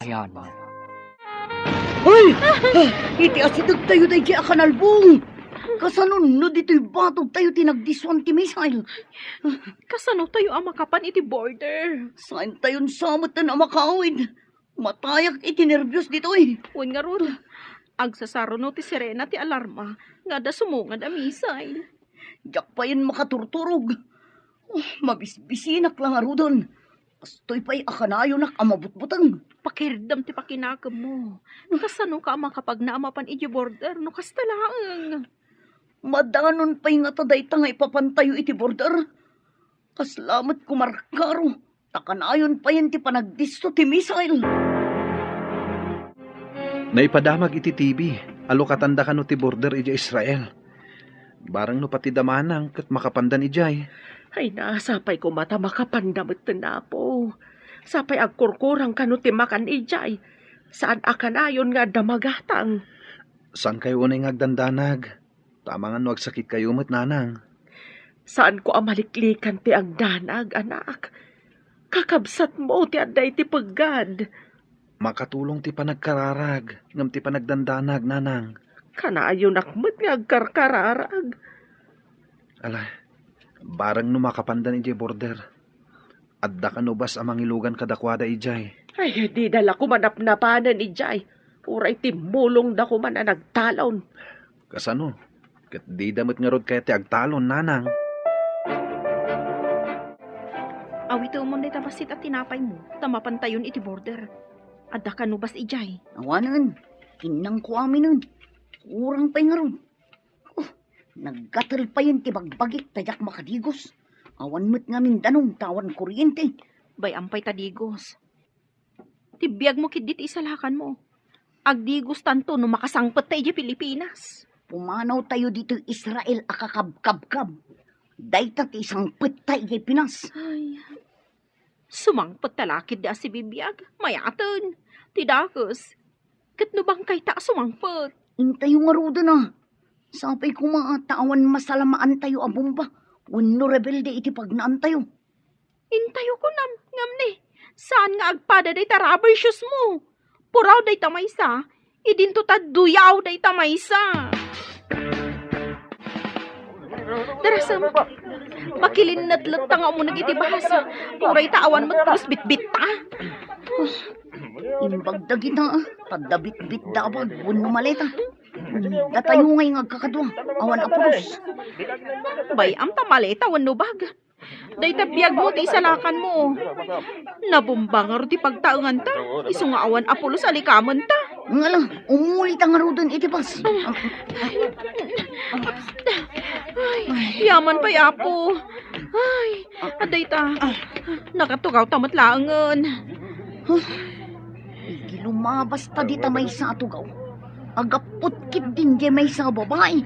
bayan. Ay! Iti asidag tayo day di akanalbong. Kasanunod ito'y batog tayo tinagdiswan ti misail. Kasano tayo ang makapan iti border? Saan tayon samot na namakawid? Matayak iti nervyos dito'y. Uwan nga rod, agsasaro no ti sirena ti alarma, nga da sumungad a misay. Diyak pa yun makaturturog. Mabisbisinak lang arudon. Kastoy pa'y akanayonak amabutbutang. Pakirdam ti pakinakam mo. Kasano ka ang makapag naamapan iti border no kastalaang? Madanon pa'y nga taday tangay papantayo iti border. Kaslamat kumarkaro. Takanayon pa yan ti panagdisto ti misail. Naipadamag iti TV, alo katanda ka no ti border iti Israel. Barang no pati damanang kat makapandan ijay. Ay nasapay ko mata makapandamot na po. Sapay agkurkurang kano ti makan ijay. Saan akanayon nga damagatang? Saan kayo unay ngagdandanag? Tama nga no agsakit kayo met nanang. Saan ko amaliklikan ti agdanag, anak? Kakabsat mo ti aday ti paggad. Makatulong ti panagkararag, ngam ti panagdandanag nanang. Kanayon akmet nga agkarkararag. Ala, barang no makapandan ijay border. Adda ka no bas amang ilugan kadakwada ijay. Ay, di dala ko manapnapanan ijay. Uray ti mulong da ko man na nagtalon. Kasano? Kat di damit nga rod kaya ti agtalon nanang. Awito mo na tabasit at tinapay mo, tamapantayon iti border. Adda ka no bas ijay. Awanan, kinang ko amin nun. Kurang pa'y nga ron. Naggatal pa yun ti bagbagit tayak makadigos. Awan mo't nga Mindanong tawan kuryente. Bay ampay tadigos. Tibiyag mo kidit isalakan mo. Agdigos tanto no makasangpet tayo di Pilipinas. Pumanaw tayo dito Israel akakabkabkab. Dayta ti isang petay kay Pinas. Ay, sumangpet talakid da si bibiyag. Mayatan. Tidakos. Katno bang kay ta sumangpet? Intayo nga rodo na. Sapay kumatawan masalamaan tayo abong ba? Wano rebelde iti pagnaan tayo. Intayo ko ngam ni. Saan nga agpada day ta rubber shoes mo? Puraw day tamaysa. Idinto ta duyaw day tamaysa. Darasam, makilin natlat nga mo nagitibasa. Puray taawan mo terus bitbit ta. Imbagdagi na padabit-bit dabag wano maleta. Datayo ngay ngagkakadwa. Awan apulos. Bay, am tamaleta wano bag. Day tabiyag mo, ti isalakan mo. Nabumbangar ti pagtaangan ta. Iso nga awan apulos alikaman ta. Ngala, umulit ang arudon itipas. Ay, yaman pa yapo. Ay, aday ta. Nakatugaw tamat laangan. Igi lumabas ta di ta may sa atugaw. Agapot kit din di may sa babae.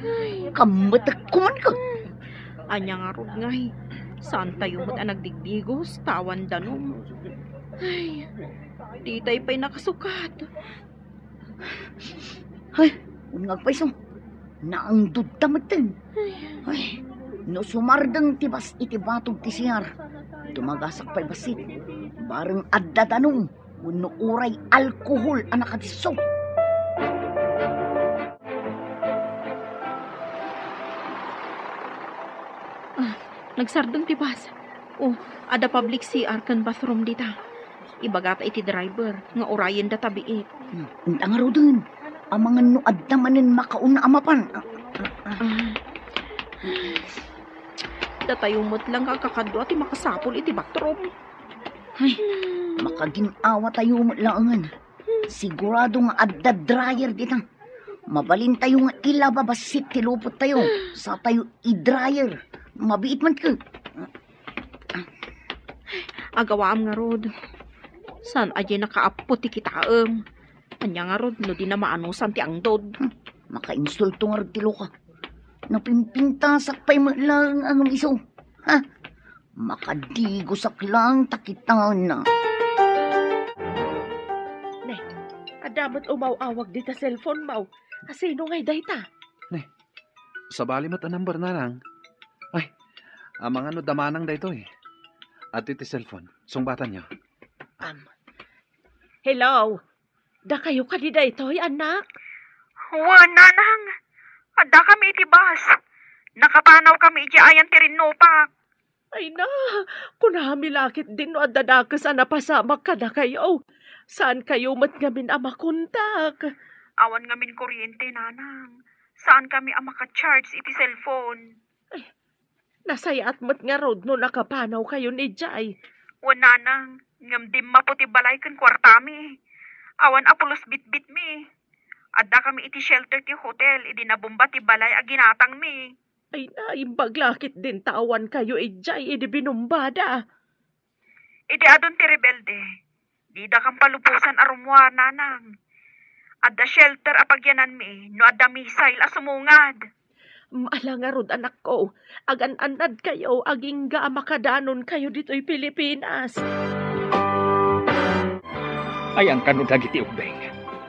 Kamatak kuman ka. Anya nga rod ngay. Saan tayo mo't nagdigdigos, tawan danom. Ay, di tayo pa'y nakasukat. Ay, unag paiso. Naangdod tamat din. Ay, no sumardang tibas iti batog ti siyar. Tumagasak pa'y basit. Bareng adda danom. Uno uray alkohol ang nakatiso. Nagsardong tibas. Oh, ada public CR kan bathroom dita. Ibagata iti driver, nga orayan da tabiit. Ang nga rodon. Ang mga nuad manen makauna amapan. Datayo mo't lang kakakadwa ti makasapol iti bathroom. Ay, makaginawa tayo laangan. Sigurado nga adda dryer dita. Mabalin tayo nga ilababasit tilupot tayo. Sa tayo i-dryer. Mabiit man ka. Agawaam nga rod. San aje nakaapot ti kitaam. Anya nga rod, no di na maanusan ti angdod. Maka-insulto nga rin tilo ka. Napimpintasak pa'y lang ang iso. Ha? Makadigosak lang takitan na. Ne, adamot umaw-awag di ta cellphone maw. Asino ngay dayta? Sa bali mat ang number na lang. Ay, amang ano damanang da ito eh. At iti cellphone, sungbatan niyo. Hello, Da kayo kanida ito'y anak. Nanang. Adda kami iti bus. Nakapanaw kami iti ayan tirinnopak. Ay na, kunamilakit din no adadakas a napasamak ka na kayo. Saan kayo mat ngamin amakuntak? Awan ngamin kuryente, nanang. Saan kami ang maka-charge iti cellphone? Nasayat mat nga road no nakapanaw kayo ni Jay. Nanang. Ngam dim maputi balay kan kwartami. Awan apulos bitbit mi. Adda kami iti shelter ti hotel. Idi nabumba ti balay a ginatang mi. Ay na, imbaglakit din tawan kayo Jay, idi binumbada. Idi adon ti rebelde. Di da kang palupusan arumwa, nanang. Adda shelter a pagyanan mi. No adda missile a sumungad. Maala nga rod anak ko, agan-anad kayo, aging ga makadanon kayo dito'y Pilipinas. Ayan ka no dagiti ubeng.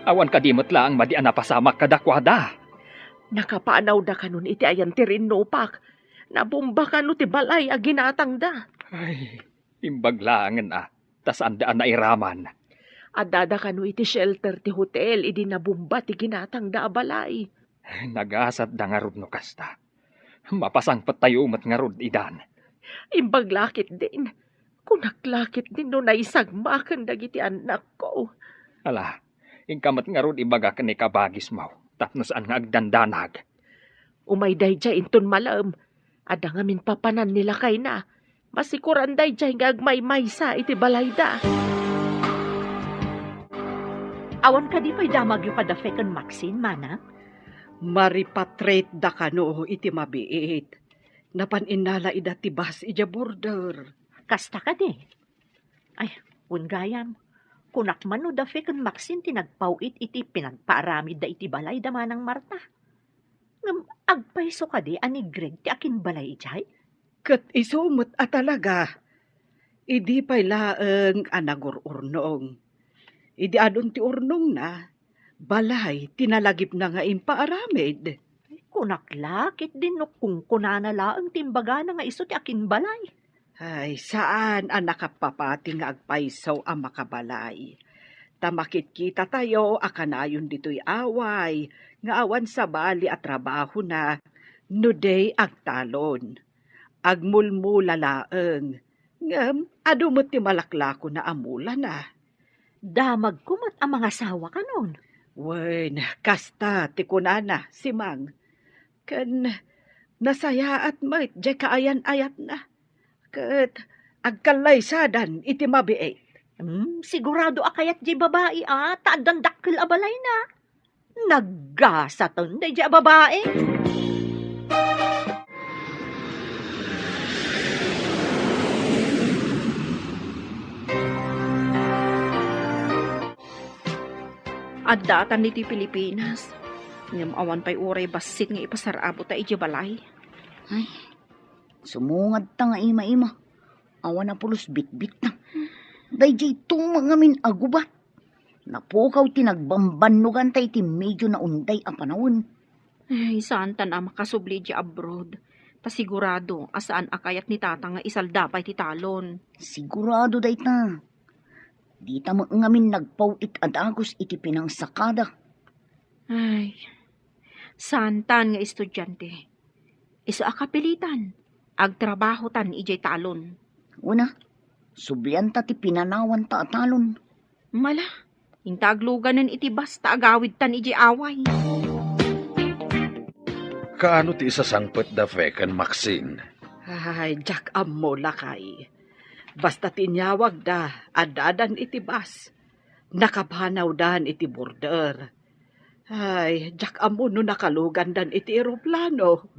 Awan ka dimot lang madian na pasamak kadakwada. Nakapanaw da kanon iti ayan ti rinnopak. Nabumba ka no ti balay a ginatang da. Ay, imbaglangan tas andaan na iraman. Adada ka no iti shelter ti hotel, idi nabumba ti ginatang da a balay. Nagasat da nga rod no kasta. Mapasang patayo mat nga rod idan. Imbaglakit din. Kunaklakit din no naisagmakan dagiti anak ko. Ala, ingkamat nga rod ibaga ka ni kabagis mo. Tapno saan nga agdandanag. Umay day jay inton malam. Ada nga min papanan nila kay na. Masikuran day jay nga agmay-may sa iti balay da. Awan ka di pa'y damag yung kada fekon Maxine, mana? Maripatrate da kano iti mabiit. Napaninala ida tibas ija border. Kasta ka di. Ay, gayam. Kunak man no da fekon Maxine tinagpawit iti pinagpaaramid da iti balay da manang Marta. Ngam agpaiso ka di ani Greg ti akin balay ijay? Kat isumot at talaga. Idi pa'y laeng anagururnong. Idi adon ti urnong na. Balay, tinalagip na nga impaaramid. Kunak lakit din no kung kunana laang timbaga na nga iso ti akin balay. Ay, saan ang nakapapati nga agpaisaw ang makabalay? Tamakit kita tayo, akanayon dito'y away, nga awan sa bali at trabaho na, nuday agtalon. Agmulmula laeng, ngam, adumot ti malaklako na amula na. Damag kumat ang mga sawa ka nun. Wen, kasta, ti kunana, si Mang. Kan, nasaya at mait, di kaayan-ayat na. Kat, agkalay sadan, iti mabiit. Sigurado akayat di babae taadan dakkel abalay na. Naggasatan da di babae. Addatan niti Pilipinas. Ngam awan pa'y uray basit nga ipasarabot ta iti balay. Ay, sumungad ta nga ima-ima. Awan na pulos bit-bit na. Dayjay itong mga min agubat. Napukaw tinagbambanugan tayo ti medyo na unday ang panahon. Ay, saan ta na makasubli di abroad? Pasigurado, asaan akayat ni tata nga isaldapay ti talon. Sigurado day ta. Di ta mga min nagpawit adagos iti pinangsakada. Ay, saan tan nga estudyante? Iso akapilitan, agtrabaho tan ijay talon. Una, sublian ta ti pinanawan ta atalon. Mala, intagluganan iti basta agawid tan ijay away. Kaano ti isasangpet da feken Maxine? Ay, Jack ammo lakay. Basta tinyawag da, adadan iti bas. Nakapanaw dan iti border. Ay, Jack ammo no nakalugan dan iti eroplano.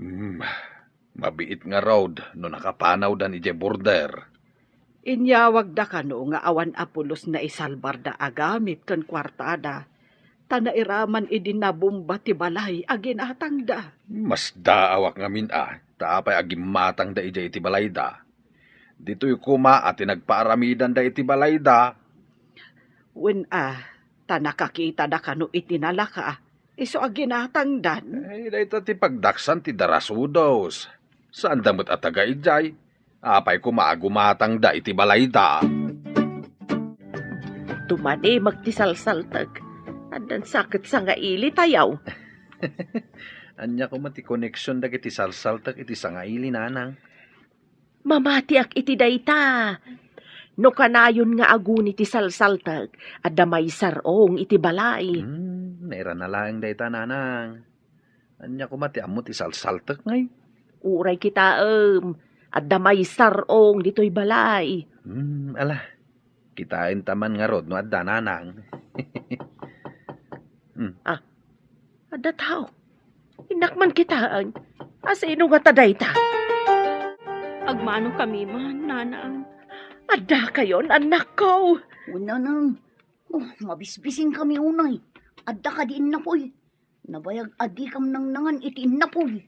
Mabiit nga road no nakapanaw dan ije border. Inyawag da kano nga awan apulos na isalbar da agamit kan kwartada. Tanairaman idinabumba ti balay agin atang da. Mas daawak nga min taapay agimatang da ije iti balay da. Dito'y kuma at nagpaaramidan da iti balay da. Wen tanakakita da kano itinalaka. Iso aginatang dan. Dahito ti pagdaksan ti darasudos. Saan damot at taga ijay? Apay kumaagumatang da iti balay da. Tumani magtisalsaltag. Adan sakit sa nga ili tayaw. Anya ko mati connection dagiti salsaltak iti sangaili nanang. Mamati ak iti dayta. No kanayon nga agun iti salsaltag, at damay sarong iti balay. Naira na lang dayta nanang. Anya ko mati amo ti salsaltak ngay. Uray kita at damay sarong dito'y balay. Ala, kitain taman nga rod no adda nanang. Adda tao, inakman kitaan. Asino nga tadayta? Agmano kami man, nanang. Adda kayon, anak ko. Una nang, mabisbising kami unay. Adda ka diin na po'y. Nabayag adi kam nang nangan itiin na po'y.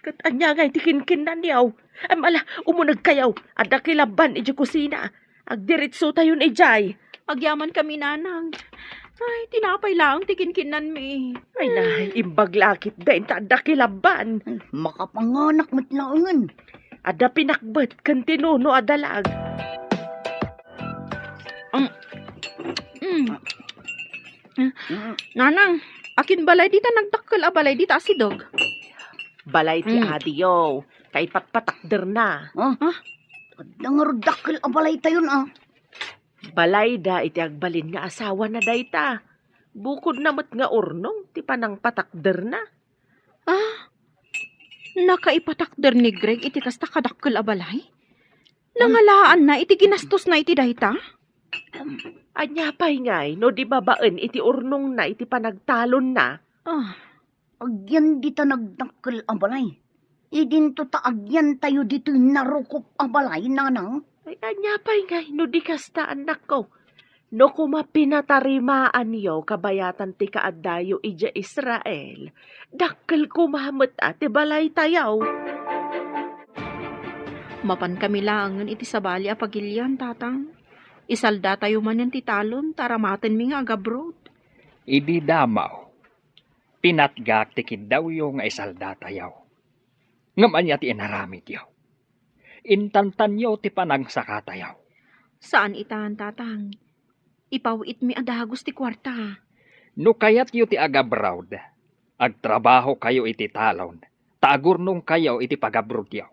Kat anya nga itikinkin na niyaw. Amala, umunag kayaw. Adda kilaban iti kusina. Agdiritso tayon ijay. Agyaman kami, nanang. Ay, tinapay lang, tikinkinan mi. Ay nahay, imbag lakit din ta adda kilaban. Ay, makapanganak matlaangan. Adda pinakbet kan tinuno adalag. Nanang, akin balay dita nagdakkel a balay dita si dog. Balay ti adiyo. Kay patpatakder na. Adda nga rodakkel abalay tayon Balay da iti agbalin nga asawa na dayta. Bukod namat nga urnong, ti panang patakder na. Nakaipatakder ni Greg iti kasta kadakkel a balay? Nangalaan na iti ginastos na iti dayta? Anya pa'y ngay, no di babaan iti urnong na iti panagtalon na. Agyan dita nagdakkel abalay. Idinto ta agyan tayo dito'y narukop abalay, nanang. Ay, anya pa'y ngay, no di kasta anak ko. No kumapinatarimaan yo, kabayatan ti kaaddayo ija Israel, dakkel kumamet ati balay tayaw. Mapan kami langan iti sabali a pagilyan, tatang. Isalda tayo man yan ti talon, taramaten mi nga agabrod. Idi damaw. Pinatgak tikid daw yung nga isalda tayaw. Ngaman niya ti inaramid yaw. Intantan yaw ti panagsaka tayaw. Saan itan, tatang? Ipawit mi adagos ti kwarta. No kayat yu ti agabrod, agtrabaho kayo iti talon, taagurnong kayo iti pagabrod yaw.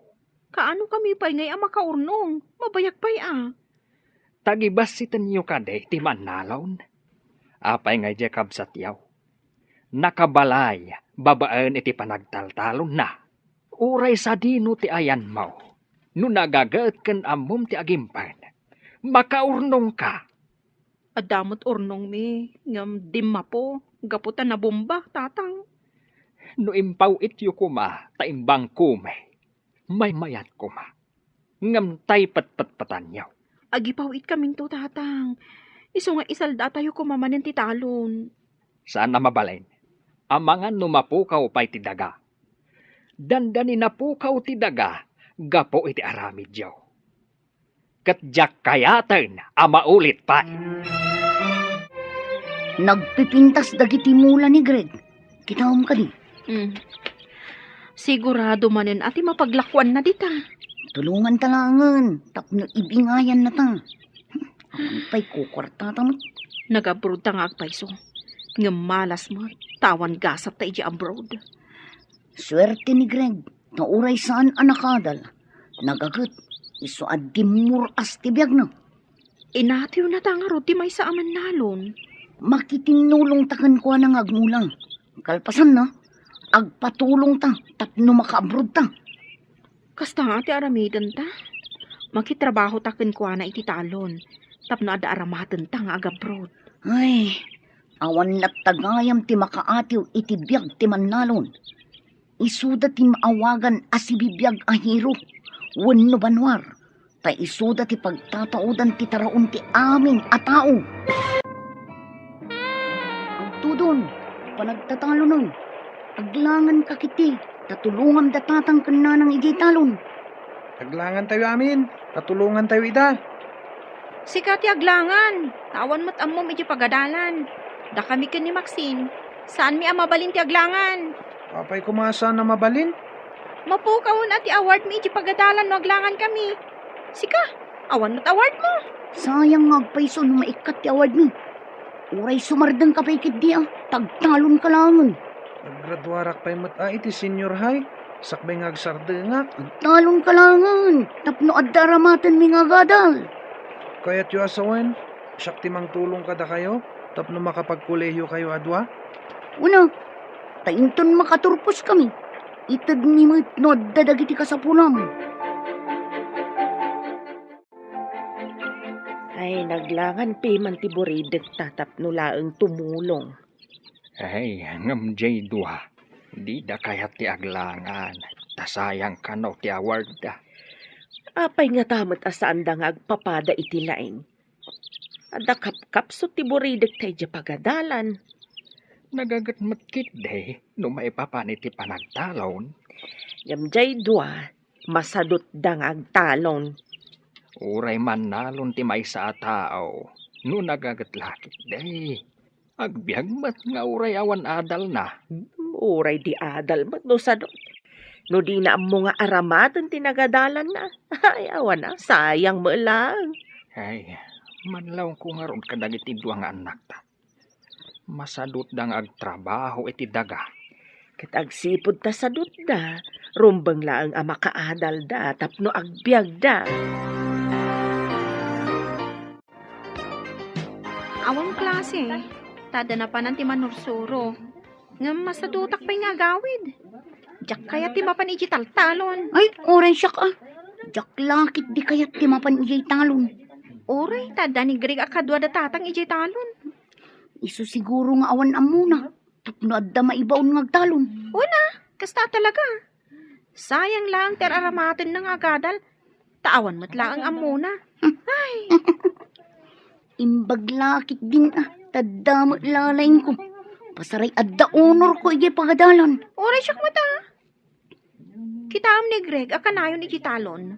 Kaano kami pa'y ngay makaurnong? Mabayak pa'y Tagibasitan yu kade ti manalon. Apay ngay di kabsat yaw. Nakabalay, babaan iti panagtaltalon na. Uray sa dino ti ayan mo. No nagagaat ken amom ti agimpan. Makaurnong ka. Adamot urnong mi, ngam dimma po, gaputan na bomba, tatang. No impawit yu kuma, taimbang kume. May mayat kuma. Ngam tay patpatpatan yaw. Agipawit kaming to, tatang. Iso nga isalda tayo kumamanin ti talon. Saan na mabalain? Amangan numapukaw pa'y ti daga. Dandani napukaw ti daga, gapo iti aramid yaw. Katjak kayatan, amaulit pa. Nagpipintas dagiti mula ni Greg. Kitawam ka di. Sigurado manen ati mapaglakwan na dita. Tulungan talangan. Tapno ibingayan na ta. Aman pa'y kukwarta ta mo. Nag-abroad ta nga agpaiso. Ngam malas mo, tawan gasap ta iji abroad. Swerte ni Greg. Nauray saan anakadal. Nagagat. Iso adimur as tibiyag na. Inatiw na ta nga roti may sa aman nalon. Makitinulong takan ko ng agmulang. Kalpasan na. Agpatulong ta. Tapno makaabroad ta. Kasta nga ti aramidan ta. Makitrabaho taken ko na iti talon. Tapno ada aramatan ta nga agabroad. Ay, awan na tagayam ti makaatiw iti biyag ti manalon. Isuda ti maawagan asibibiyag ahiro. Wenno banwar. Ta isuda ti pagtataudan ti taraon ti aming atao. Agtudon, panagtatalo nun. Aglangan kakiti, tatulungan datatang kananang iji talon. Taglangan tayo amin. Tatulungan tayo ida. Sikati aglangan. Tawan mo't amom iti pagadalan. Da kami ken ni Maxine. Saan mi amabalin ti aglangan? Papay kumasa na mabalin. Mapukawon at i-award mi iti pagadalan no aglangan kami. Sika, awan mo't award mo. Sayang nga paiso no maikat ti award mi. Uray sumardang kapaykit di tagtalon ka langan. Naggraduarak pa'y iti senior high. Sakbay nga agsardengak. Talon ka langan. Tapno addaramatan mi nga gadal. Kaya't yu asawan, siyak timang tulong kada kayo. Tapno makapagkolehiyo kayo adwa. Una, tainton makaturpos kami. Itad ni mo no dadagiti ka sa pulam. Ay, naglangan piman ti Buridet tatapno laeng tumulong. Ay, ngam jay dua. Di da kayat ti aglangan. Tasayang kanaw ti award da. Apay nga tamat asaan da nga agpapada iti laing. Ada kapkapso ti Buridet tayo dya pagadalan. Nagagat matkit de, no maipapan iti panagtalon. Yamjay dua, masadot da nga agtalon. Uray man nalon ti may sa tao, no nagagat lakit de. Agbiag mat nga uray awan adal na. Uray di adal mat no sadot. No di na mo nga aramatan tinagadalan na. Ay, awan na, sayang mo lang. Ay, manlaw ko nga ron kadagit idwa nga anak ta. Masadot dang agtrabaho iti daga. Kat agsipod ta sadot da, rumbang laang ama kaadal da, tapno agbiag da. Awang klase, tada na pa ng timanursuro. Nga masadutak pa'y nga gawid. Diyak kaya ti mapan iji taltalon. Ay, oray siya ka. Jak lakit di kayat ti mapan ijay talon. Oray, tada ni Greg akadwa da tatang iji talon. Isu siguro nga awan amuna. Tapno adda maibaon nga agtalon. Kasta talaga. Sayang lang ter aramatin ng agadal. Taawan mo't lang ang amuna. Imbag lakit din tadamot lalain ko. Pasaray adda honor ko ijay pagadalan. Oray siya mata. Kitaam ni Greg akanayon iji talon.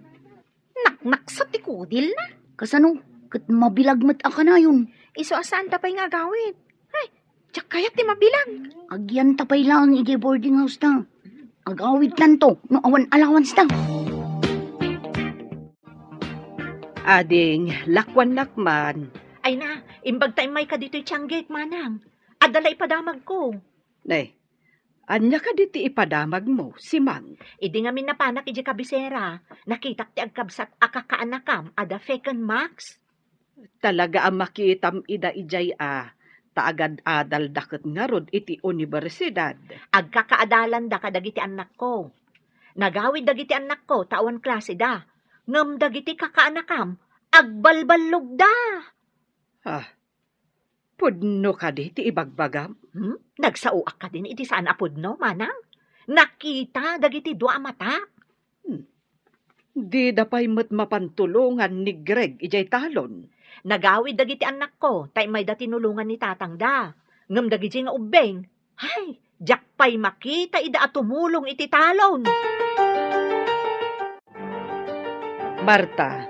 Naknak sa tikudil na. Kasano, kat mabilag mat akanayon. Iso asaan tapay nga gawid. Ay, tiyak kaya ti mabilang. Agyan tapay lang ijay boarding house ta. Agawid lang to, no awan allowance ta. Ading, lakwan lakman. Ay na, imbag tayo may ka dito'y tiyang manang. Adalay padamag ko. Nay, anya ka diti ipadamag mo, si Mang. Idi nga minapanak iji kabisera. Nakitak ti agkabsat akakaanakam ada feken max. Talaga ang makitam ida ijay taagad adal daket nga rod iti universidad. Agkakaadalan da kadagiti anak ko. Nagawid dagiti anak ko, tawan klase da. Ngam dagiti kakaanakam, agbalbalog da. Pudno ka diti ibagbagam. Nagsauak ka din iti saan apudno, manang? Nakita dagiti dua mata. Di dapay met mapantulungan ni Greg ijay talon. Nagawid dagiti anak ko, tay may da tinulungan ni tatang da. Ngam dagiti nga ubeng. Hay, jak pay makita ida at tumulong iti talon. Marta,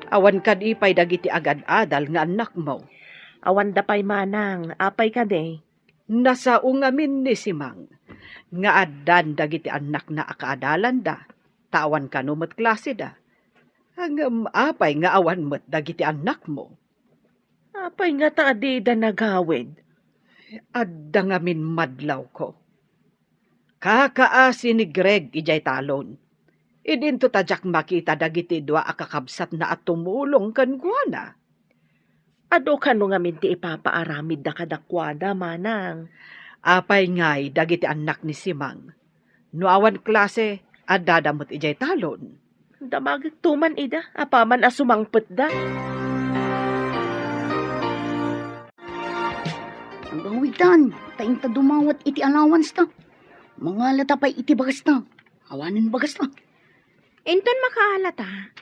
awan ka di pay dagiti agad-adal nga anak mo. Awan da pa'y manang, apay ka de. Nasa ungamin ni si Mang. Nga addan dagiti anak na akaadalan da. Tawan ka no met klase da. Hangam apay nga awan met dagiti anak mo. Apay nga ta adi da nagawid. Adda nga min madlaw ko. Kakaasi ni Greg ijay talon. Idinto tajak makita dagiti dua akakabsat na at tumulong kan guana. Ado ka no nga minti ipapaaramid da kadakwada, manang. Apay ngay dagiti anak ni Simang. No awan klase, adadamot ijay talon. Damagig tuman ida, apaman asumangpet da. Ang gawitan, taing ta dumawat iti allowance ta. Mga latapay iti bagas ta. Awanin bagas ta. Enton makaalata.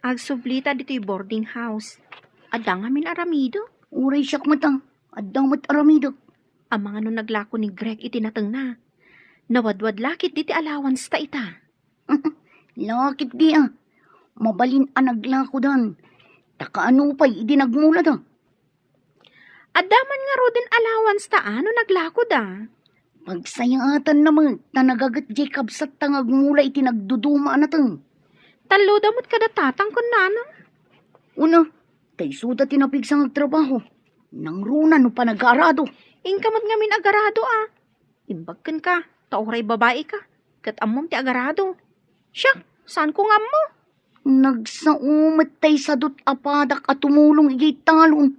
Agsublita dito'y boarding house. Adang amin aramido. Uray siyak mata. Adang mat aramido. Ang mga nung naglako ni Greg itinatang na. Nawadwad lakit diti allowance ta ita. Lakit di Mabalin ang naglako dan. Takaano pa'y idi nagmula da. Adaman nga rodin allowance ta ano naglako da. Pagsayatan naman, na nagagat Jacob sa tangagmula iti nagduduma na tang. Talo damot kada tatang kun nanang. Una, tay suda tinapig sa nagtrabaho. Nang runa no pa nag-aarado. Ingkamot ngamin agarado Imbagkan ka, tauray babae ka. Kat amom ti agarado. Siya, saan ko nga mo? Nagsaumat tay sadot apadak at tumulong igay talon.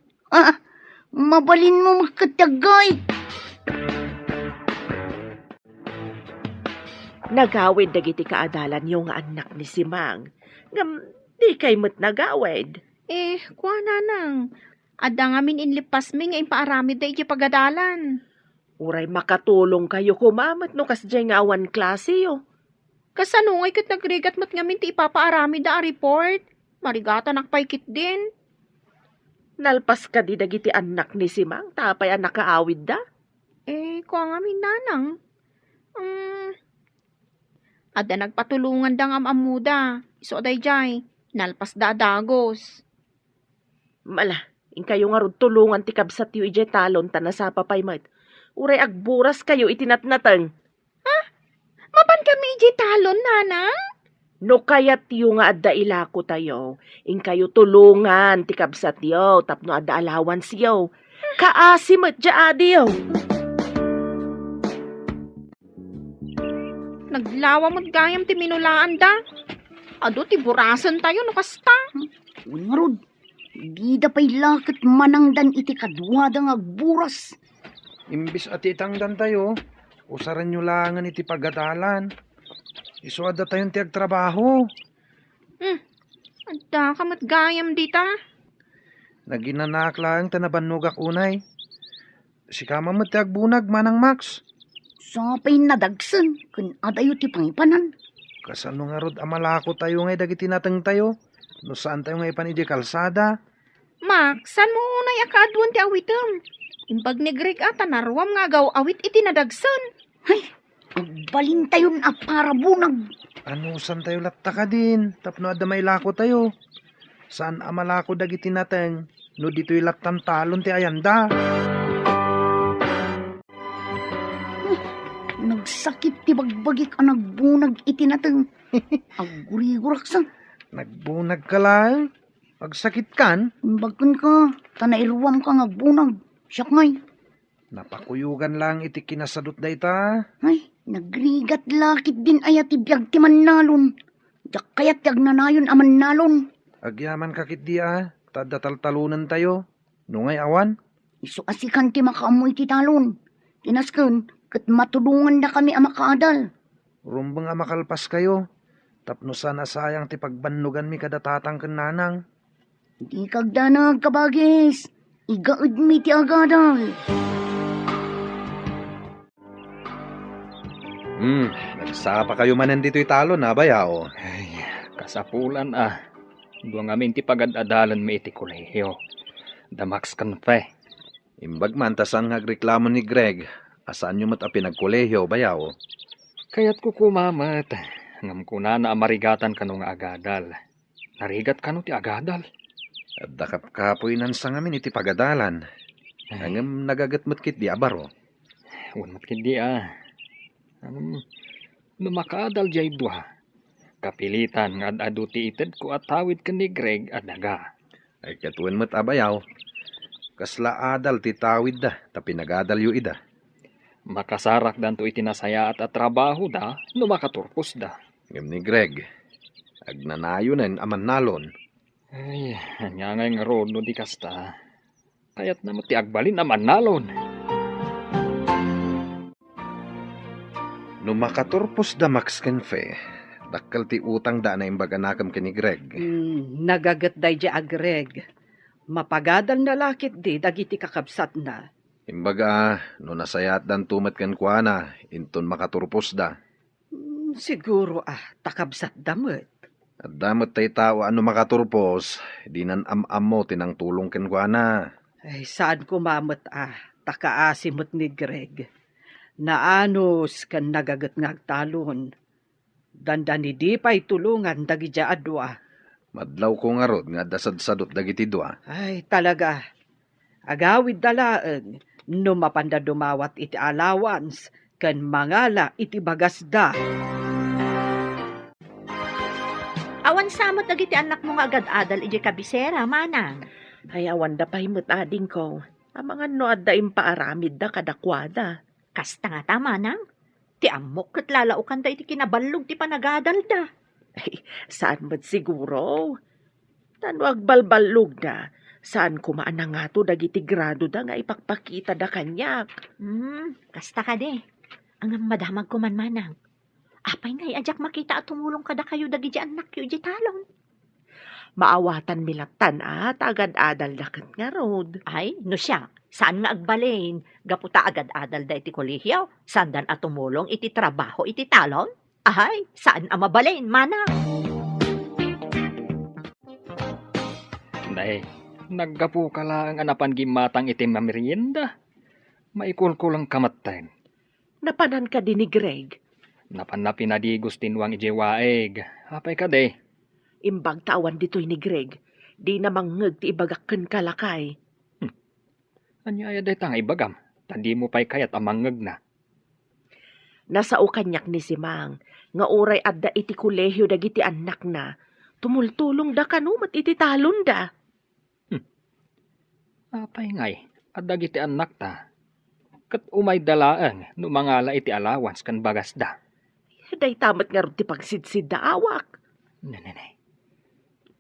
Mabalin mo makatagay. Nagawid dagiti kaadalan yung anak ni Simang. Ngam, di kay mo't nagawid. Kuha na nang. Ada ngamin inlipas mi nga impaaramid da iti pagadalan. Uray makatulong kayo kumamat no kasjay nga awan klase yo. Kasanungay kat nagrigat mo't ngamin ti ipapaaramid da a report. Marigata nakpaikit din. Nalpas ka di dagiti anak ni Simang, tapay anak kaawid da. Kuha ngamin nanang. Ada nagpatulungan da ngam amuda. Iso day jay. Nalpas da dagos. Mala, in kayo nga rod tulungan ti kabsat yu ijay talon tanasa papay mat. Uray agburas kayo itinatnatang. Mapan kami iti talon, nanang? No kayat yu nga adda ilako tayo. In kayo tulungan ti kabsat yu tapno adda allowance yu. Kaasimat dya adi yu. Naglawa mo't gayam ti minulaan da. Ado ti burasan tayo no kasta. Ungarod, di da pa'y lakit manangdan iti kadwada nga agburas. Imbis at itangdan tayo, usaran nyo langan iti pagadalan. Isuada tayong tiag trabaho. Adda ka mo't gayam dita. Naginanak lang tanabanugak unay. Si kama mo tiag bunag manang Max. Sapay nadagsan, kun adayo ti pangipanan. Kasano nga rod amalako tayo ngay dagiti natang tayo. No saan tayo ngay panidi kalsada. Max, san mo unay akaduan ti awitem? Imbag ni Greg ata narwam nga gaw awit iti nadagsan. Agbalin tayon a para bunag. Ano saan tayo latta ka din? Tapno adda may lako tayo. Saan amalako dagiti natang? No dito'y lattan talon ti ayanda. Nagsakit ti bagbagik ang nagbunag iti nateng. Aguriguraksan. Nagbunag ka lang. Pagsakit kan, Imbagkan ka, tanairuam ka nga bunag. Siyak ngay. napakuyugan lang iti kinasadot da ita. Ay, nagrigat lakit din ayat ti biyag ti mannalon. Yak kayat ti agnanayon a mannalon. Agyaman kakit di tada taltalunan tayo. Nungay awan, Iso asikan ti makaamoy ti talon. Tinasken, kat matulungan na kami a makaadal. rumbang makalpas kayo. Tapno sana sayang ti pagbannugan mi kadatatang kananang. Di kagdanag kabagis. Igaud mi ti agadal. Nagsapa kayo manan dito'y talon na bayao. Ay, kasapulan Duang amin ti pagad-adalan mi iti kolehiyo. Da Max Canfe. Imbag man tasan nga reklamo ni Greg. Asaan nyo mat a pinagkolehiyo bayao? Kayat ko kumamat. Ngam ko na amarigatan kano nga agadal. Narigat kano ti agadal. At dakap kapoy nan sa ngamin iti pagadalan. Hangam nagagatmat kit di abaro. Unmat kindi Lumakadal jay dua. Kapilitan nga adu ti ited ko at tawid ka ni Greg at daga. Ay katuan mat abayaw. Kasla adal ti tawid da, tapi nagadal yu ida. Makasarak dan to itinasaya at trabaho da, no makaturpos da. Ngam ni Greg, agnanayonan aman nalon. Ay, hanya nga road no di kasta. Kayat na ti agbalin naman nalon. No makaturpos da Max Canfe, dakkel ti utang da na imbaganakam kini Greg. Nagagat day di agreg. Mapagadal na lakit di dagiti kakabsat na. Imbaga, no nasayat dan tumat kan kuana, inton makaturpos da. Siguro takabsat damot. At damot tay tao ano makaturpos, di nan am-am mo tinang tulong kan kuana. Ay, saan kumamot takaasimot ni Greg. Naanos kan nagagat ngagtalon. Danda ni di pa'y tulungan dagi dya adwa. Madlaw ko nga rod nga dasad-sadot dagiti dua. Ay, talaga. Agawid dalaan, no mapanda dumawat iti allowance, kan mangala iti bagasda. Awan samot dagiti anak mo nga agad-adal iti kabisera, manang. Ay awan da pahimot ading ko. Ang mga no adda impaaramid da kadakwada. Kasta nga tama nang. Ti amok kat lalaukan da iti kinabalog ti panagadal da. Saan mo't siguro? Tano agbalbalog da. Saan kumaan na nga to dagiti grado da nga ipakpakita da kanyak. Kasta ka de. Ang madamag ko man manang. Apay ngay ajak makita at tumulong kada kayo dagiti anak yu iti talon. Maawatan milatan at agad-adal dakat nga rod. Ay, no siya. Saan nga agbalain? Gaputa agad-adal da iti kolehiyaw. Sandan at tumulong iti trabaho iti talon? Ay, saan ang mabalain, manang? Nay, naggapu ka lang anapan gimatang iti mamerienda. Maikulkulang kamatayin. Napanan ka din ni Greg. Napan na pinadigos tinwang ijewaeg. Apay ka de. Imbag tawan dito'y ni Greg. Di na mangeg ti ibagakken kalakay. Anya ay day tang ibagam. Tandi mo pa'y kayat amangeg na. Nasao kanyak ni si Mang. Nga oray adda iti kolehyo dagiti anak na. Tumultulong da kanumat iti talon da. Apay ngay. Adag iti anak ta. Kat umay dalaang no mangala iti allowance kan bagas da. Day tamat nga ron ti pagsidsid da awak. Nanay.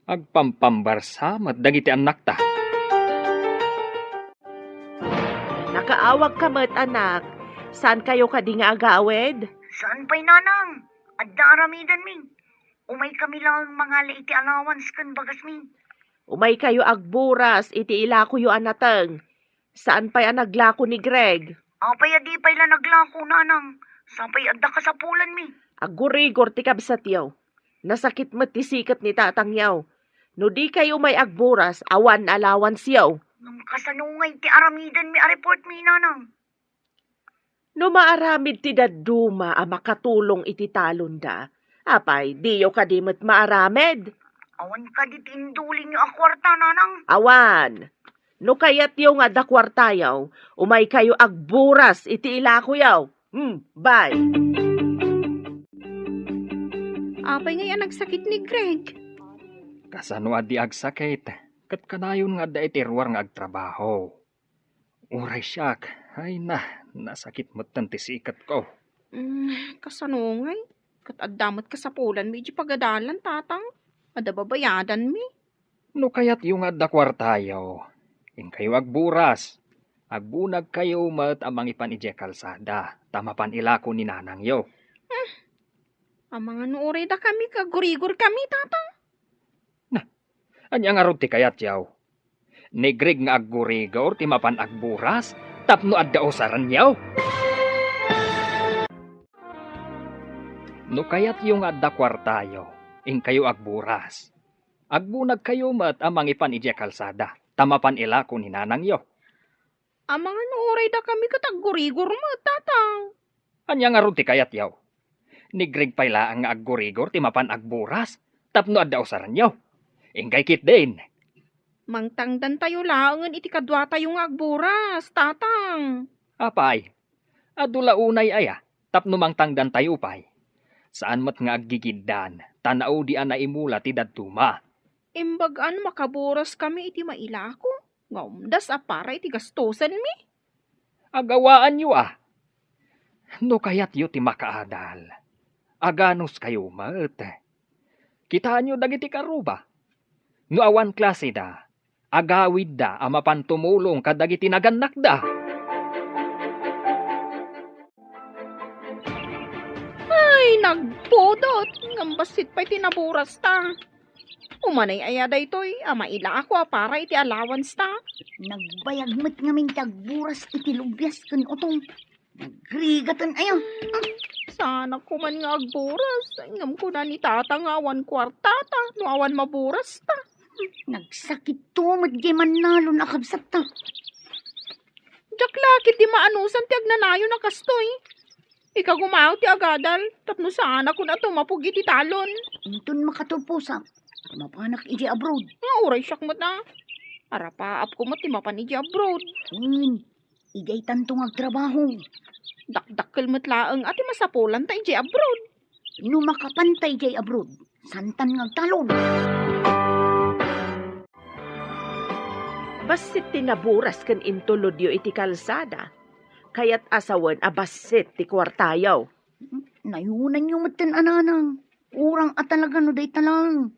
Agpampambarsamat dagiti anak ta. Nakaawag ka mat anak. Saan kayo ka di nga agawed? Saan pa'y nanang? Adda aramidan mi. Umay kami lang mga iti allowance kan bagas mi. Umay kayo agburas iti ilako yu anateng. Saan pa'y anaglako ni Greg? Apay adi pa'y la naglako nanang. Sapay adda kasapulan mi. Agurigor ti kabsat yaw. Nasakit mo ti sikat ni tatang yaw. No di kayo may agburas, awan allowance yaw. Nang kasanungay ti aramidan mi a report mi nanang. No maaramid ti daduma a makatulong iti talon da. Apay, diyo ka di mo't maaramid. Awan ka di tinduling yu a kwarta nanang. Awan. No kayat yaw nga da kwarta yaw, umay kayo agburas iti ilako yaw. Bye. Apay ngay nagsakit ni Greg. Kasano adi agsakit. Kat kanayon nga da iti ruwar nga agtrabaho. Uray siyak. Ay nasakit mo tanti sikat ko. Kasano ngay? Kat addamat kasapulan mi iti pagadalan tatang. Adababayadan mi. No kayat yung adda kwartayo. In kayo agburas. Agbunag kayo mat amang ipan ije kalsada. Tamapan ilako ni nanang yo. Ang mga nuore da kami, kagurigor kami tatang. Anya nga ron ti kayat yaw. Ni Greg nga aggurigor ti mapan agburas. Tapno adda osaran yaw. No kayat yung adda kwartayo. In kayo agburas. Agbunag kayo mat amang ipan ije kalsada. Tamapan ilako ni nanang yo. Ang mga nuore da kami, katagurigor mo tatang. Anya nga ron ti kayat yaw. Ni Greg payla ang aggurigor ti mapan agburas. Tapno adda osaran yaw. Ingkay kit din. Mangtangdan tayo laangan iti kadwa tayo nga agburas, tatang. Apay. Adula unay aya. Tapno mangtangdan tayo pay. Saan mat nga aggigiddan. Tanaw di ana imula ti dadtuma. Imbagaan makaburas kami iti mailako. Nga umdas apara iti gastosan mi. Agawaan yu ah. No kayat yu ti makaadal. Aganos kayo mat. Kitaan yu dagiti karuba. No awan klase da. Agawid da amapan tumulong kadagiti naganak da. Ay, nagpudot. Ngambasit pa'y tinaburas ta. Umanay ayada ito'y ama ila ako para iti allowance ta. Nagbayagmat ngamin tagburas iti lubyas kan utong. Nagrigatan ayaw. Sana ko man nga agburas. Ngam ko na ni tata nga awan kwarta ta. No awan maburas ta. Nagsakit to, madyaman nalo nakabsat ta. Diyak lakit di maanusan ti agnanayo na kastoy. Ika gumaw ti agadal. Tapno sana ko na tumapog iti talon. Intun makatupusa. Mapanak iti abroad. Nga uray siyak mo na. Arapaap ko mo ti mapan iti abroad. Igay tantong agtrabaho. Dakdakkel matlaang ati masapulan ta iti abroad. No makapantay jay abroad. Santan ngagtalon. Basit tinaburas kan intulod yu iti kalsada. Kaya't asawan abasit ti kwartayaw. Nayunan yung matan ananang. Urang at talaga no day talang.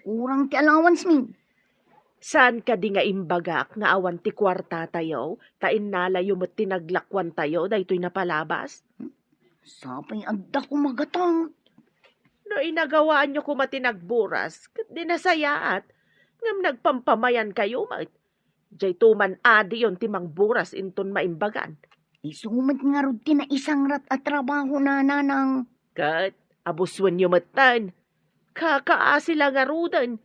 Urang ti allowance mi. Saan ka di nga imbagak nga awan ti kwarta tayo, tain nalayo mo't tinaglakwan tayo, daytoy napalabas? Sapay agda ko magatang. No inagawaan nyo kumatinagburas, kat di nasayaat, ngam nagpampamayan kayo, jay tuman adi yon timang buras inton maimbagan. Isumat nga rod ti na isang rat at trabaho na nanang. Kat, abuswan nyo matan, kakaasila nga rudan.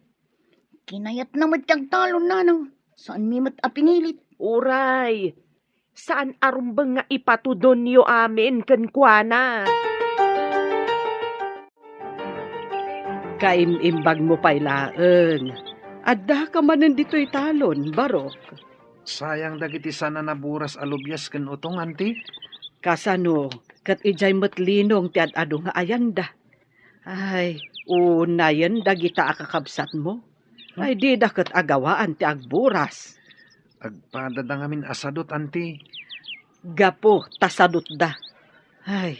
Kinayat na matagtalon nanang. Saan mi mat apinilit? Uray, saan arumbang nga ipatudon nyo amin kankwana? Kaimimbag mo pa'y laeng. Adda ka manen dito'y talon, Barok. Sayang dagiti sana naburas alubyas ken utong, anti. Kasano, kat ijay matlinong ti adado nga ayanda. Ay, unayan dagita akakabsat mo. Ay, di dakat agawaan ti agburas. Agpadadang amin asadot, anti. Gapo, tasadot da. Ay,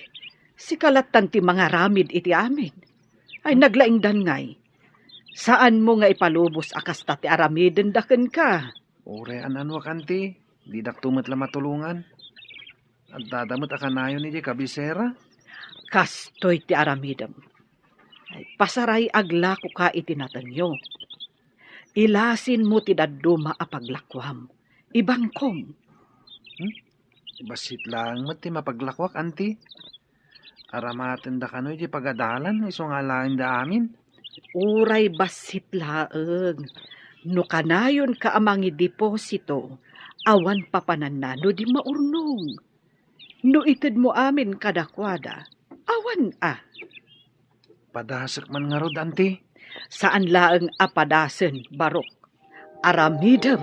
sikalatan ti mga ramid iti amin. Ay, naglaing dangay. Saan mo nga ipalubos akas ti aramiden daken ka? Ure anwak, anti. Di daktumat la matulungan. At dadamot akanayon ni kabisera. Kastoy ti aramidem. Ay, pasaray agla ko ka itinatanyo. Ilasin mo ti daduma apaglakwam. Ibangkom. Basit lang mo ti mapaglakwak, anti. Aramaten da kanoy di pagadalan, iso nga lain da amin. Uray basit laeng. No kanayon ka amangi deposito, awan papananano di maurnong. No ited mo amin kadakwada, awan Padasak man nga rod, anti. Saan laeng apadasen, Barok? Aramidem.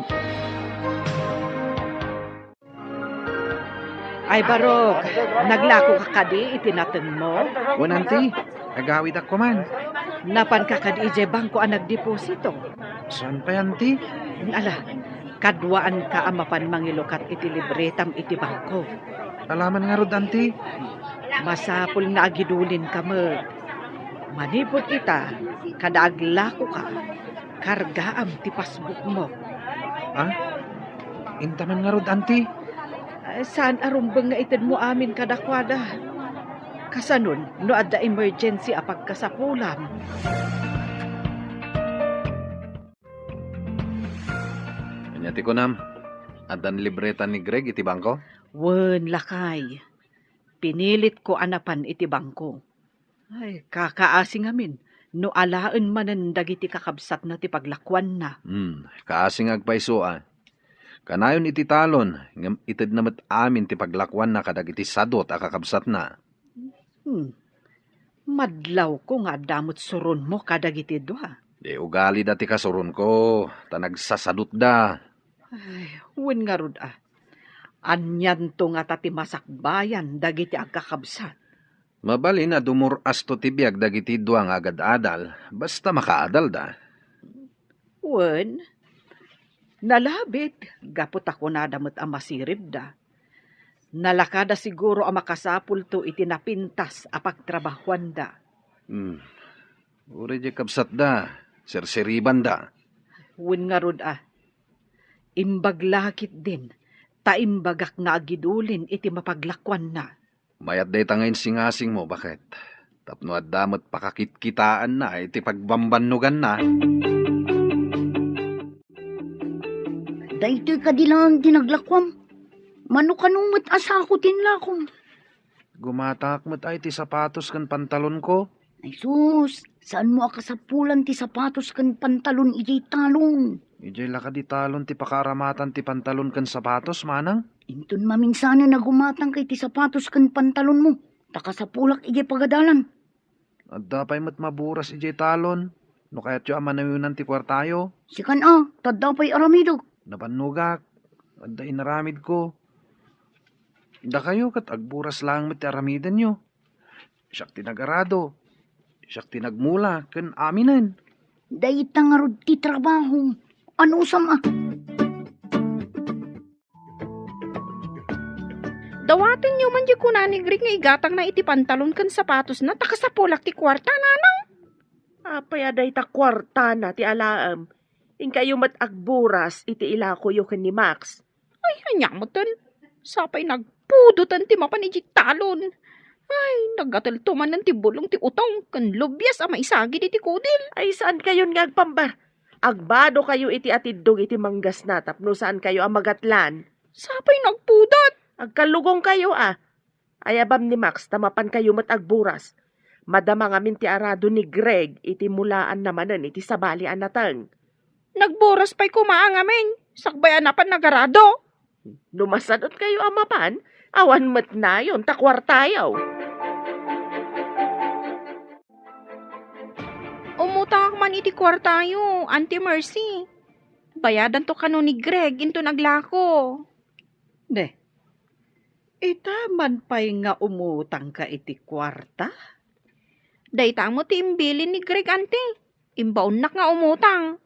Ay, Barok, naglako ka kadi itinateng mo? Wan, anti. Agawid ako man. Napan ka kadi ije bangko ang nagdeposito? Saan pa, anti? Ala, kadwaan ka amapan mangilukat iti libretam iti bangko. Alaman nga rod, anti. Masapul nga agidulin ka mo. Manipot kita, kada aglako ka, kargaam ti pasbuk mo. Intaman nga rod, anti. Saan arumbang nga ited mo amin kadakwada? Kasanon, no adda emergency apag kasapulam. Kanyati ko nam, adan libreta ni Greg iti bangko? Wen, lakay. Pinilit ko anapan iti bangko. Ay, kakaasing amin. No alaan manen dagiti kakabsat na ti paglakwan na. Kaasing agpaiso Kanayon iti talon, ngam ited namat amin ti paglakwan na kadag iti sadot akakabsat na. Madlaw ko nga damot suron mo kadag iti doha. Di ugali dati kasuron ko, tanagsasadot da. Ay, wen nga rod Anyan to nga tati masakbayan dagiti agkakabsat. Mabali na dumuras to tibiyag dagiti duang agad adal, basta makaadal da. Wen, nalabit, gapot ako na damot ang masirib da. Nalakada siguro ang makasapul to itinapintas apagtrabahuan da. Uri di kabsat da, serseriban da. Wen nga rod imbaglakit din, taimbagak nga agidulin iti mapaglakwan na. Mayat day tangayin singasing mo, bakit? Tapno at damot pakakitkitaan na, iti pagbambanugan na. Daytoy kadilang dinaglakwam. Mano kanumot asako tinlakom. Gumatak mo't ay ti sapatos kan pantalon ko. Ay sus, saan mo akasapulan ti sapatos kan pantalon ijay talon? Ijay laka di talon ti pakaramatan ti pantalon kan sapatos, manang. Intun maminsana na gumatang kay ti sapatos kan pantalon mo. Takasapulak ijay pagadalan. At dapay mo't maburas ijay talon. No kaya't yung amanayunan ti kwartayo. Sikan tadapay aramido. Napanugak. At da inaramid ko. Da kayo kat agburas lang mit aramidan nyo. Siyak tinagarado. Siyak tinagmula kan aminan. Dayta nga rod ti trabaho. Ano sama? Dawatin niyo man di ko ni Greg nga igatang na iti pantalon kan sapatos na takasapulak ti kwarta na. Apay aday ta kwarta na ti alaam. In kayo matagburas iti ilakoyo ken ni Max. Ay, hanyamutan. Sapay nagpudutan ti mapan iti talon. Ay, nagataltuman ng ti bulong ti utong kan lubyas ama isagi di ti kudil. Ay saan kayo nga agpambar? Agbado kayo iti atiddog iti manggas na tapno saan kayo ang magatlan. Sapay nagpudat. Agkalugong kayo Ayabam ni Max tamapan kayo matagburas. Madama ngamin ti arado ni Greg iti mulaan namanan iti sabalian natang. Nagburas pa'y kumaang amin. Sakbayan na pan nagarado. Lumasadot kayo amapan, awan mat na yun, takwartayaw. Umutang man iti kwartayo, Auntie Mercy. Bayadan to kano ni Greg into naglako. Ne, itaman pa'y nga umutang ka iti kwarta? Daytang mo ti imbilin ni Greg, Auntie. Imbaunak nga umutang.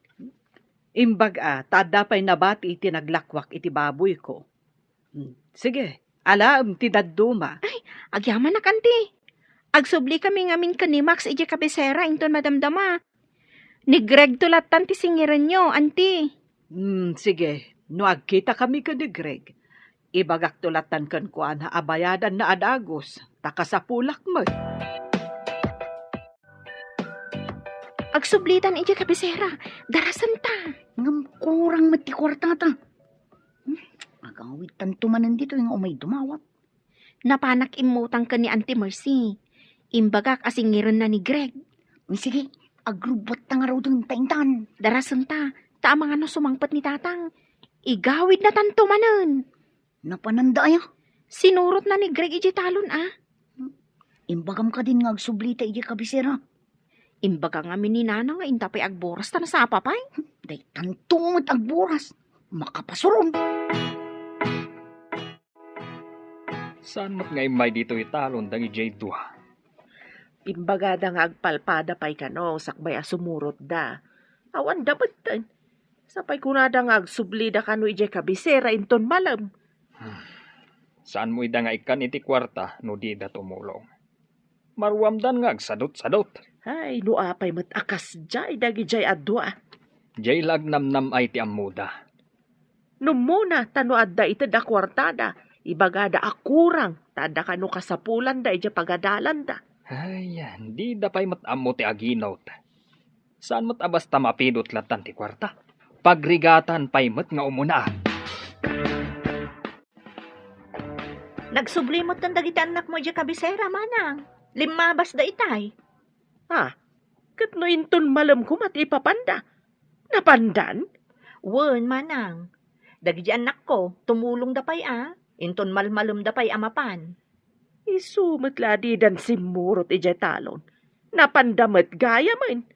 Imbag tada pa'y nabati iti naglakwak iti baboy ko. Sige, alam ti dadduma. Agyaman na, Auntie. Agsubli kami ngamin ka ni Max iti kabisera inton madamdama. Ni Greg tulatan ti singiran nyo, Auntie. Sige, no agkita kami ka ni Greg. Ibagak tulatan kan kuan ha abayadan na adagos. Takasapulak mo. Agsublitan iti kabisera. Darasan ta. Ngam kurang mati kwarta ta. Agawit tanto manan dito yung umay dumawat. Napanak imutang ka ni Auntie Mercy. Imbagak asingiran na ni Greg. Sige, agrubot ta nga raw dun taintan. Darasan ta. Ta mga no sumangpat ni tatang. Igawid na tanto manan. Napananda aya. Sinurot na ni Greg iti talon Imbagam ka din nga agsublita iti kabisera. Imbaga nga mininana nga intapay agboras ta na sa apapay. Day tantungot agburas. Makapasuron. Saan mo't nga imay dito italon dangi J2? Imbagada nga agpalpada pa'y kano, sakbay sumurot da. Awan dapat tan. Sapay kunada nga agsublida kano ije kabisera inton malam. Saan mo ida nga ikan iti kwarta no di da tumulong? Maruamdan nga agsadot-sadot. Ay, no apay matakas jay, dagi jay adwa. Jay lagnamnam ay ti amuda. No muna, tano adda ito da kwartada. Ibagada akurang, tada kano kasapulan da, ija pagadalan da. Ay, di da pa'y matamo ti aginot. Saan mo't abas tamapidot latan ti kwarta? Pagrigatan pa'y mat nga umuna. Nagsublimot ng dagiti anak mo di kabisera, manang. Limabas da itay. Kat no inton malam ko mati ipapanda. Napandan? Wen, manang. Dagiti anak ko, tumulong da pay Inton malmalum da pay amapan. Isumat ladi dan simurot ije talon. Napandamat gaya man.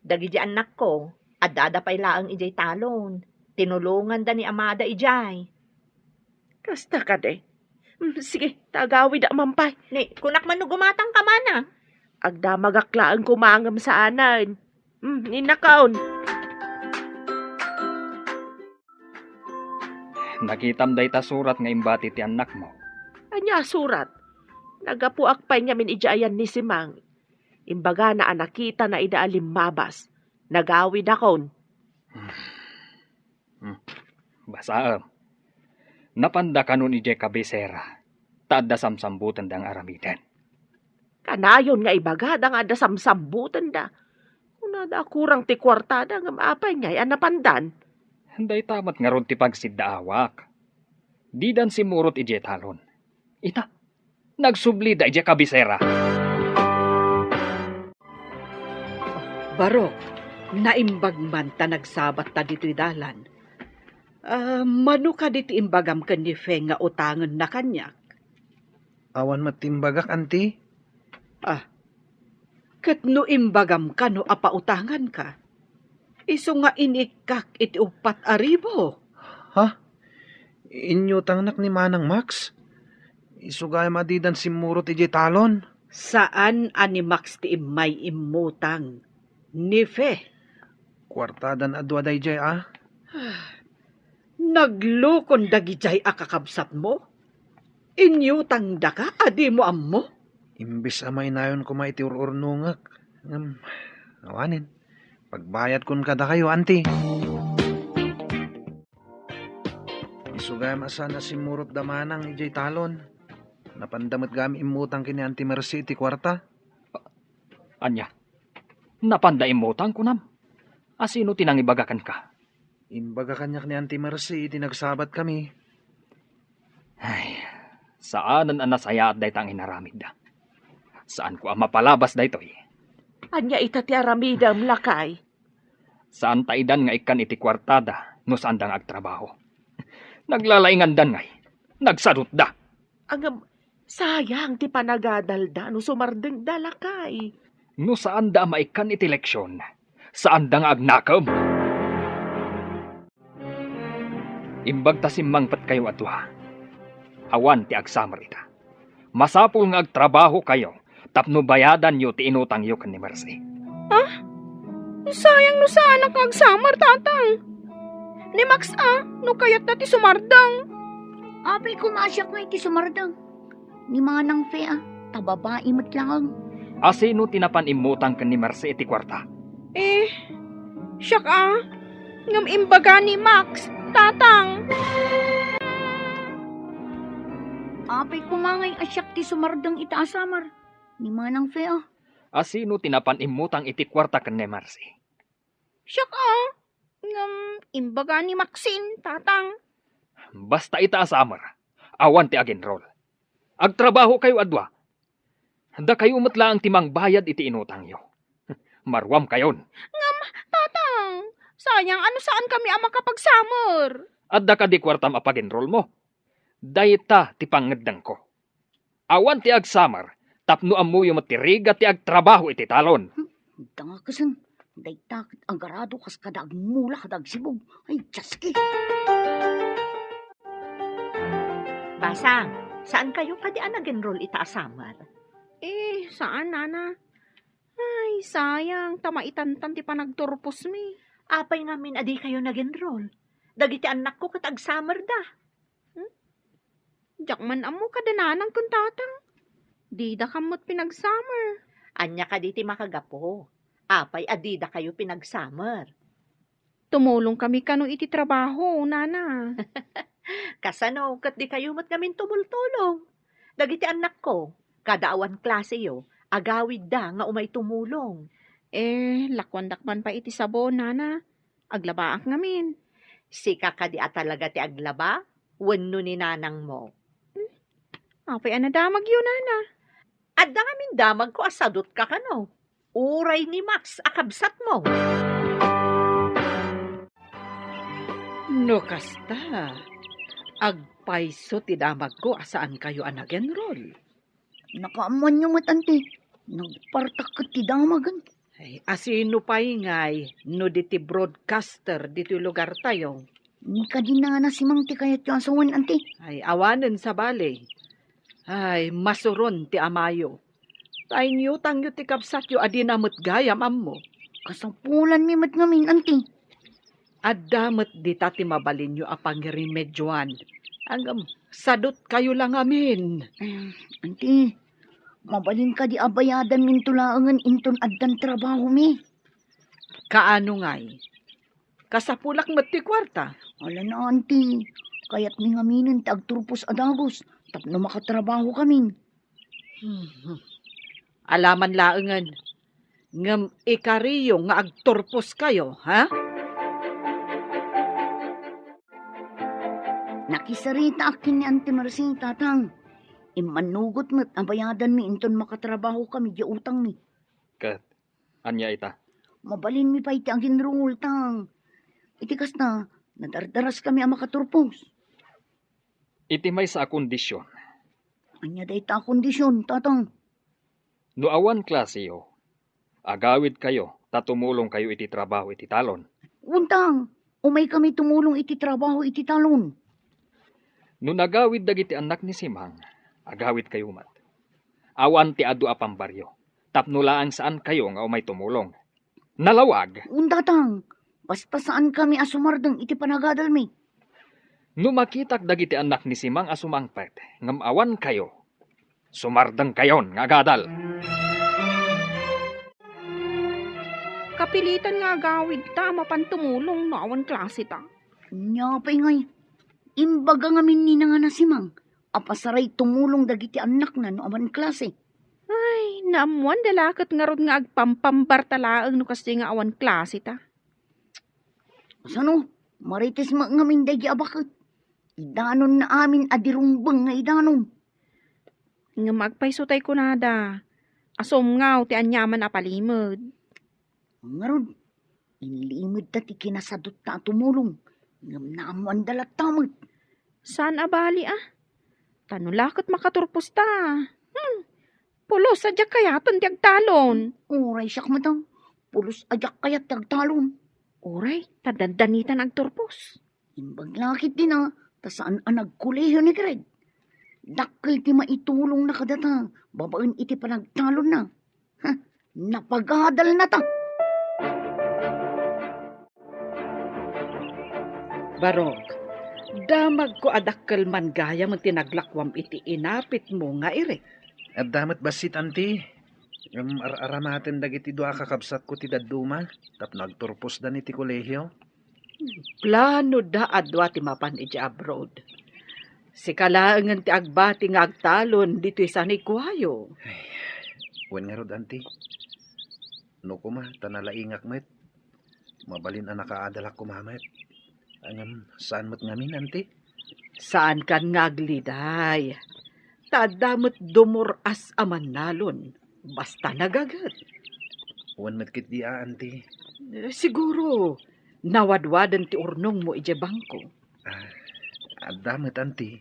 Dagiti anak ko, adada pay laang ijay talon. Tinulungan da ni amada ijay. Kasta ka de. Sige, tagawi da mampay. Ni, kunak man no gumatang ka, manang. Agdamagaklaan kumangam sa anan. Ninakaon. Nakitam day ta surat nga imbati ti anak mo. Anya surat. Nagapuak pa'y ngamin ijayan ni Simang. Imbaga na anakita na idaalim mabas. Nagawi da kon. Basaam. Napanda kanon ije kabisera. Tada samsambutan dang aramidan. Kanayon nga ibagada nga da samsambutan da. Kunada kurang ti kwartada nga maapay ngay anapandan. Handay tamat nga ron ti pagsiddaawak. Di dan simurot ije talon. Ita, nagsubli da ije kabisera. Barok, naimbag man ta nagsabat ta dito'y dalan. Mano ka dito imbagam ka ni Fe nga utangan na kanyak? Awan matimbagak, Auntie. Kat no imbagam ka no apautangan ka. Iso nga inikak iti 4,000. Inyo tangnak ni Manang Max? Isugay madidan simurot ije talon. Saan ani Max ti imay imutang? Ni Fe. Kwartadan adwa day jay Naglukon dagijay akakabsat mo? Inyutang da ka, adi mo ammo. Imbis amay nayon ko maitiururnungak. Awanin. Pagbayad kun kada kayo, auntie. Isugay masana si Murot Damanang ijay talon. Napandamat gami imutang kini Auntie Mercy iti kwarta. Anya, napanda imutang ko nam. Asino tinangibagakan ka? Imbaga kanyak ni Auntie Mercy iti nagsabat kami. Ay, saanan ang nasaya at daytang inaramid da? Saan ko ang mapalabas daytoy? Anya ita ti aramidam lakay. Saan taidan nga ikan iti kwartada no saan dang agtrabaho? Naglalaingan dan ngay. Nagsadot da. Ang sayang ti panagadalda no sumardeng dalakay. No saan da maikan iti leksyon? Saan da nga agnakam? Imbag ta simmangpat kayo atwa. Awan ti agsamar ita. Masapul nga agtrabaho kayo tapno bayadan nyo ti inutang yo kan ni Mercy. Sayang no saan ang kagsamar, tatang. Ni Max no kayat na ti sumardang. Apay kumasyak nga iti sumardang. Ni manang fea, tababae mo't lang. Asino tinapan imutang kan ni Mercy iti kwarta? Siyak ngam imbaga ni Max, tatang. Apay kumangay asyak ti sumardang itaasamar. Ni manang fea. Asino tinapan imutang iti kwarta kan ni Mercy? Siyak ngam imbaga ni Maxine, tatang. Basta ita asamar, awan ti aginrol. Agtrabaho kayo adwa. Handa kayo umatla ang timang bayad iti inutang yo. Marwam kayon. Tatang, sayang ano saan kami ang makapagsamar. Adda ka di kwartam apaginrol mo. Dayta ti pangedang ko. Awan ti agsamar, tapno amuyo matiriga ti agtrabaho iti talon. Danga kasan, daytakit agarado kas kadag mula kadag sibog. Ay, tsaski. Basang, saan kayo kadi nag-enroll itaasamar? Saan, nana? Ay, sayang, tamaitantan ti panagturpos mi. Apay ngamin adi kayo nag-enroll. Dagiti anak ko kat agsamar da. Jakman amo kadananang kun tatang. Di da kamot pinagsummer. Anya ka diti makagapo. Apay adida kayo pinagsamar. Tumulong kami kano iti trabaho, nana. Kasano kat di kayo mat ngamin tumultulong. Dagiti anak ko, kada awan klase yo, agawid da nga umay tumulong. Lakwandakman pa iti sabo, nana. Aglabaak ngamin. Sika ka di talaga ti aglaba, wenno ni nanang mo. Apay anadamag yun, nana. Adda ngamin damag ko asadot ka kano. Uray ni Max akabsat mo. No kasta, agpaiso ti damag ko asaan kayo nag-enroll. Nakaaman yung matante. Nagpartak ka ti damagan. Ay, asino pa ingay, no diti broadcaster dito lugar tayo. Ni ka din na si Mang ti kayat yung asawan, ante. Ay, awanen sa bale. Ay, masuron ti amayo. Tay niyo tangyo ti kapsat yo adi namot gayam ammo. Kasampulan mi mat ngamin, ante. Adamat di tati mabalin yo apang remedyoan. Angam, sadot kayo lang amin. Ante, mabalin ka di abayadan min tulaangan inton addan trabaho mi. Kaano ngay? Kasapulak mat ti kwarta. Wala na, ante. Kayat mi ngaminin ti agturpos adagos. Tapno makatrabaho kami. Alaman laengan. Ngam ikariyo nga agturpos kayo, ha? Nakisarita akin ni Ante Mercy, tatang. Imanugot mo't abayadan mi inton makatrabaho kami di utang mi. Kat, anya ita? Mabalin mi pa iti ang ginrul, tang. Itikas na, nadardaras kami ang makaturpos. Iti may sa kondisyon. Anya day ta kondisyon, tatang. No awan klase yo, agawid kayo, tatumulong kayo iti trabaho iti talon. Untang, umay kami tumulong iti trabaho iti talon. No nagawid dagiti anak ni Simang, agawid kayo mat. Awan ti adu apambaryo, tapno laang saan kayo nga umay tumulong. Nalawag, Undatang, basta saan kami asumardang iti panagadal mi. No makitak dagiti anak ni Simang asumangpet, ngam awan kayo. Sumardeng kayon nga gadal. Kapilitan nga gawid ta, mapantumulong no awan klase ta. Nyapay ngay. Imbaga nga minina nga nasimang. Apasaray tumulong dagiti anak na no aman klase. Ay, naamuan dalakat nga rod nga agpampambartalaang no kasi nga awan klase ta. Sano? Marites ngamin dagi abakot. Idanon na amin adirumbang nga idanon. Nga magpaisutay ko nada. Asom nga ti anyaman apalimod. Ngaron, inlimod dati kinasadot ta tumulong. Ngam naamuan dalat tamot. Saan abali Tanulakot makaturpos ta. Pulos sadya kayatan tiag talon. Uray siyak matang. Pulos ajak kayat tagtalon. Oray, tadandanitan ang turpos. Imbag lakit din ta saan nagkuleho ni Greg. Dakkel ti maitulong na kadata. Babaan iti panagtalon na. Napagadal na ta. Barog, damag ko adakkel man gaya mo tinaglakwam iti inapit mo nga ire. At damat basit, anti. Yung aramaten dagiti dua kakabsat ko ti daduma. Tap nagturpos dan iti kolehyo. Plano da adwa ti mapan iti abroad. Si kalaangan ti agbati nga agtalon dito sa nikwayo. Wen nga rod, anti. No kuma, tanalaingak met. Mabalin ang nakaadalak kumamet. Angam, saan mo't ngamin, anti? Saan kan ngagliday? Tadamot dumuras aman nalon. Basta nagagat. Wen met kit di anti. Siguro, nawadwadan ti urnong mo ije bangko. At damat, anti.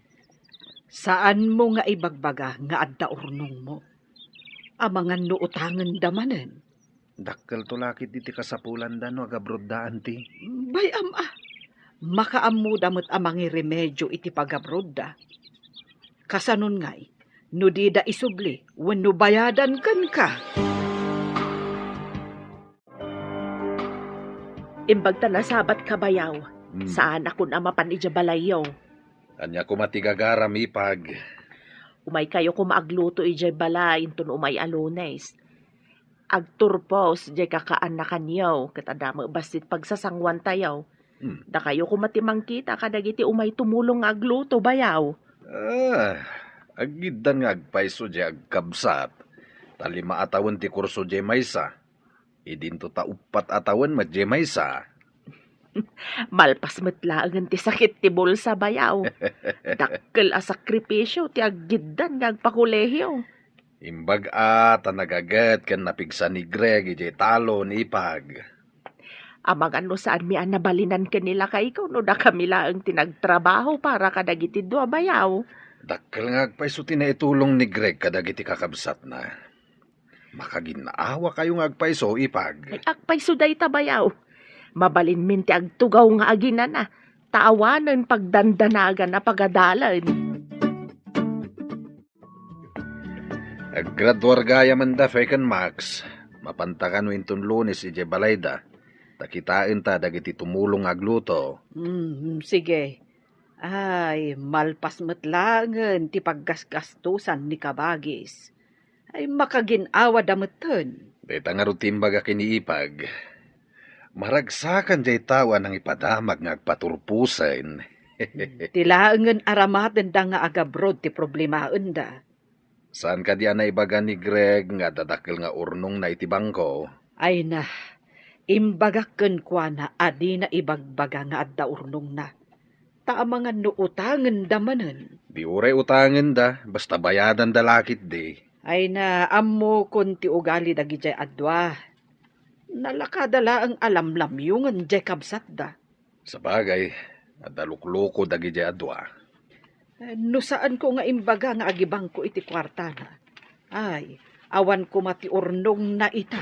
Saan mo nga ibagbaga nga adda urnong mo? Amangan no utangan damanen. Dakkel tulakit iti kasapulan da no agabrod da, anti. Bay makaamu damot amangi remedyo iti pagabrod da. Kasanon ngay, no di da isubli, wenno bayadan kan ka. Imbag ta nasabat kabayaw. Saan ako na mapan ija balayaw. Anya ko matigagaram ipag. Umay kayo kumaagluto ija balay intun umay alunes. Agturpos jay kakaanak kanyaw katadama basit pagsasangwan tayaw. Da kayo kumatimang kita kadagiti umay tumulong nga agluto bayaw. Agidan nga agpaiso jay agkabsat. Talima atawan ti kurso jay maysa. Idinto ta upat atawan mat jay maysa. Malpas metlaangan ti sakit ti bulsa bayaw. Dakkel a sakripisyo ti aggidan nga agpakolehyo. Imbag tanagagat kan napigsa ni Greg ijay talon ipag. Amang ano saan mi nabalinan kanila kay ikaw no da kamila ang tinagtrabaho para kadagiti dua bayaw. Dakkel nga agpaiso ti naitulong ni Greg kadagiti kakabsat na. Makaginaawa kayo nga agpaiso ipag. Ay akpay suday ta bayaw. Mabalin min ti agtugaw nga aginan na. Taawanan pagdandanagan na pagadalan. Aggraduar gaya man da Fekan Max. Mapantakan no intun Lunes ije balayda. Takitain ta dagiti tumulong agluto. Sige. Ay, malpas metlangan ti paggasgastusan ni kabagis. Ay makaginawa dameton. Deta nga rutimbaga kiniipag. Maragsakan jay tawa ng ipadamag nga agpaturpusen. Tilaangan aramaten da nga agabrod ti problemaen da. Saan ka diyan na ibaga ni Greg nga dadakil nga urnong na itibangko? Ay na, imbagaken kwa na adi na ibagbaga nga adda urnong na. Taamangan no utangan damanen. Di uray utangan da, basta bayadan da lakit di. Ay na, ammo kun ti ugali dagi jay adwa. Nalakadala ang alamlamyungan jay kabsat da. Sa bagay, adalukloko dagi jay adwa. No saan ko nga imbaga nga agibang ko iti kwarta na. Ay, awan ko mati urnong na ita.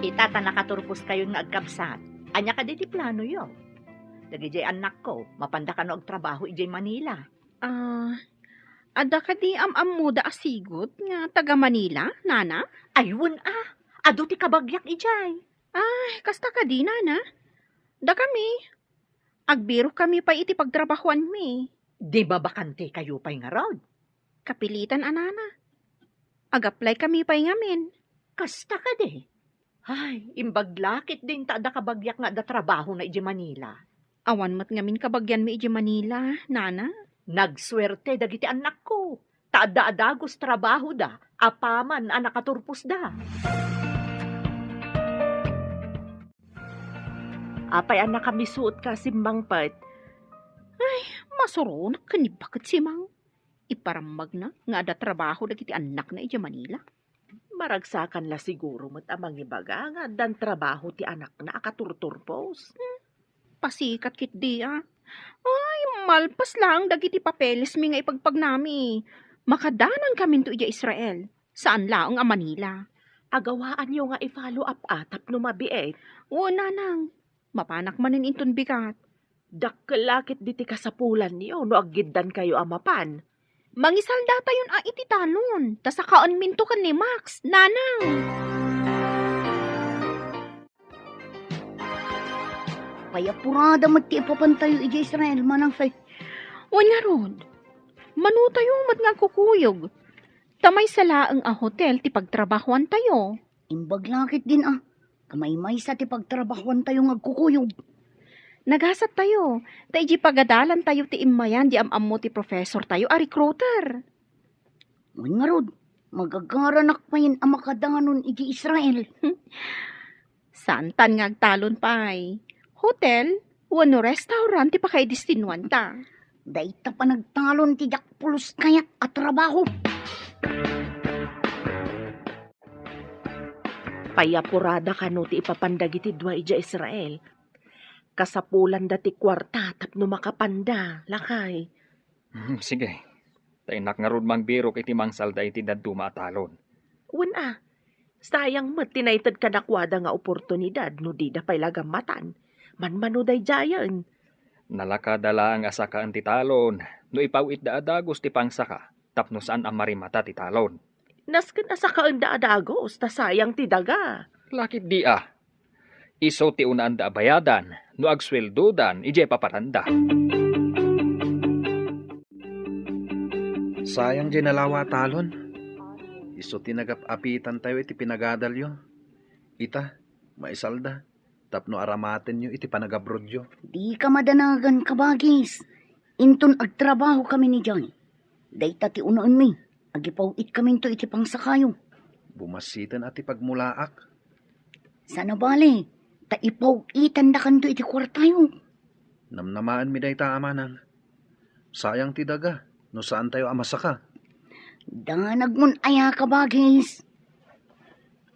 Itata nakaturpos kayo nga agkabsat. Anya ka di plano yo. Dagijay anak ko, mapanda ka no og trabaho ijay Manila. Ada ka di mo da asigot nga taga Manila, nana? Ayun ado ti kabagyak ijay. Ay, kasta ka di, nana. Da kami. Agbiro kami pa iti pagtrabahuan mi. Di ba bakante kayo pa'y nga rod? Kapilitan anana. Ag-apply kami pa'y ngamin. Kasta ka de. Ay, imbaglakit din ta da kabagyak nga da trabaho na iji Manila. Awan mat ngamin kabagyan mi iti Manila, nana. Nagswerte dagiti anak ko. Taada-adagos trabaho da. Apaman anak katurpos da. Apay anak kami suot ka simbang pat. Masurunak kani bakit si Mang? Iparamag na nga ada trabaho dagiti anak na iti Manila. Maragsakan la siguro mat amang ibaga nga dan trabaho ti anak na akaturturpos. Pasikat kit di Ay, malpas lang dagiti papeles mi nga ipagpag nami. Makadanon kami to iti Israel. Saan laong a Manila? Agawaan nyo nga i-follow up atap no mabiet. O nanang, mapanak manin inton bigat. Dakkelakit diti kasapulan niyo no agiddan kayo amapan. Mangisalda tayon iti talon. Tasakaan minto kan ni Max, nanang. Kaya purada mati ipapantayo iti Israel manang say. Wanya rod. Manu tayo mat nga kukuyog. Tamay sala ang hotel ti pagtrabahuan tayo. Imbaglakit din Kamay-may sa ti pagtrabahuan tayo ngagkukuyog. Nagasat tayo. Ta iji pagadalan tayo ti imayan di amamo ti professor tayo a recruiter. Uy nga rod, magagaranak pa yun ang makadanon iti Israel. Santan nga agtalon pa'y. Hotel, wano restaurant ti pakaidistinuan ta. Daita pa nagtalon ti dakpulos kayat at trabaho. Payapurada ka no ti ipapandagi ti dua ija Israel. Kasapulan dati kwarta tapno makapanda, lakay. Sige. Tainak nga rod mang biro iti mangsalda iti daduma atalon. Wan sayang mat tinaytad ka nakwada nga oportunidad no di da pay lagamatan. Manmano day jayan. Nalakadala ang asakaan ti talon. No ipawit da adagos ti pangsaka. Tapno saan ang marimata ti talon. Nasken asa kaan da adagos, ta sayang ti daga. Lakit di Iso ti unaan da bayadan. No agsweldodan, ije paparanda. Sayang di nalawa talon. Iso tinagap-apitan tayo iti pinagadalyo. Ita, maisalda. Tapno aramaten nyo iti panagabrodyo. Di ka madanagan kabagis. Inton agtrabaho kami ni Joy. Dayta ti unaan mi. Agipawit kami to iti pangsakayo. Bumasitan at ipagmulaak. Sana bale, ta ipawitan da kanto iti kwartayo. Namnamaan mi day ta amanang. Sayang ti daga. No saan tayo amasaka? Danag mun aya kabagis.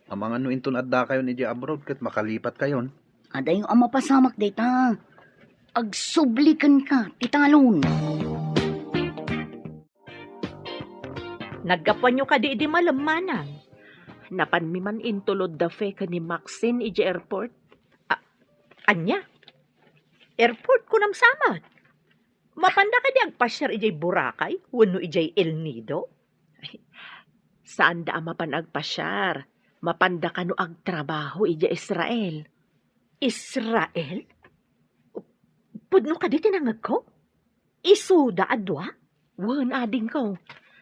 Amangan no inton adda kayo ni di abroad ket makalipat kayon. Aday yung amapasamak dayta. Agsublikan ka, titalon. Nagkapan nyo ka di malammanang. Napan mi man intulod da fe ka ni Maxine iji airport. Anya? Airport ko nam samat. Mapanda ka di agpasyar ijay Boracay, wano ijay El Nido. Saan da mapan agpasyar? Mapanda ka no agtrabaho iji Israel. Israel? Pudno ka di tinangag ko? Isuda adwa? Wan ading ko.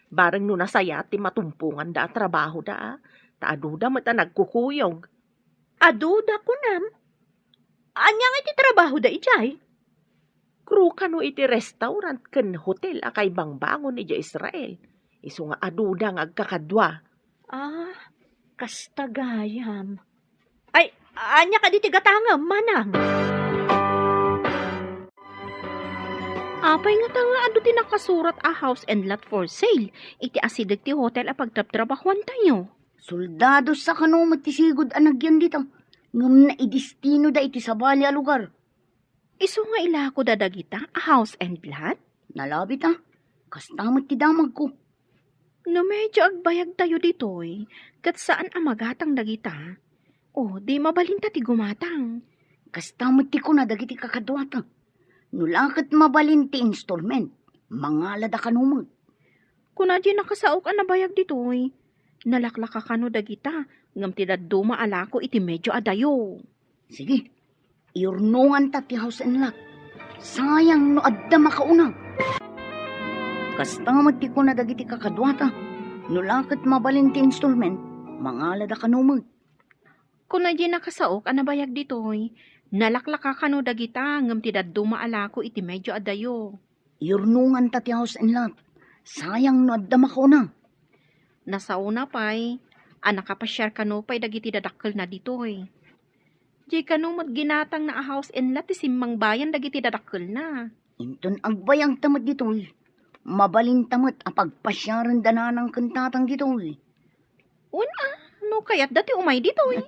Barang no nasaya ti matumpungan da trabaho da. Taaduda mata nagkukuyog. Aduda ko nam. Anya nga iti trabaho da ijay? Crew ka no iti restaurant ken hotel akay bangbangon iji Israel. Isu nga aduda nga agkakadwa. Kastagayam. Ay, anya ka di tigatangam, manang. Apay nga tanga ado ti nakasurat a house and lot for sale. Iti asidag ti hotel a pagtraptrabahuan tayo. Soldado sa kano matisigod anagyan dito. Ngam na idistino da iti sabali a lugar. Isu nga ilako dadagita a house and lot? Nalabit kastamot ti damag ko. No medyo agbayag tayo ditoy. Kat saan amagatang dagita? O, di mabalinta ti gumatang. Kastamot ti ko na dagiti kakadwata. Nulakat mabalinti installment. Mangalada kanumot. Kuna di nakasaok ang nabayag ditoy. Nalaklaka kano dagita. Ngam ti daduma alako iti medyo adayo. Sige, Iurnungan ta ti house and lot. Sayang no adda makauna. Kasta magti ko na dagiti kakadwata. No lakit mabalin ti installment, mangalada ka numag. Kung na di nakasaok, anabayag ditoy. Nalaklaka ka no dagita, ngam ti daduma alako iti medyo adayo. Iurnungan ta ti house and lot. Sayang no adda makauna. Nasauna pa'y, anakapasyar ka no pa'y dagiti dadakkel na ditoy. Di ka no magginatang na a house and lot, ti simmang bayan dagiti dadakkel na. Inton agbayang tamat ditoy. Mabalin tamat apagpasyaran dananang kantatang ditoy. No kayat dati umay ditoy.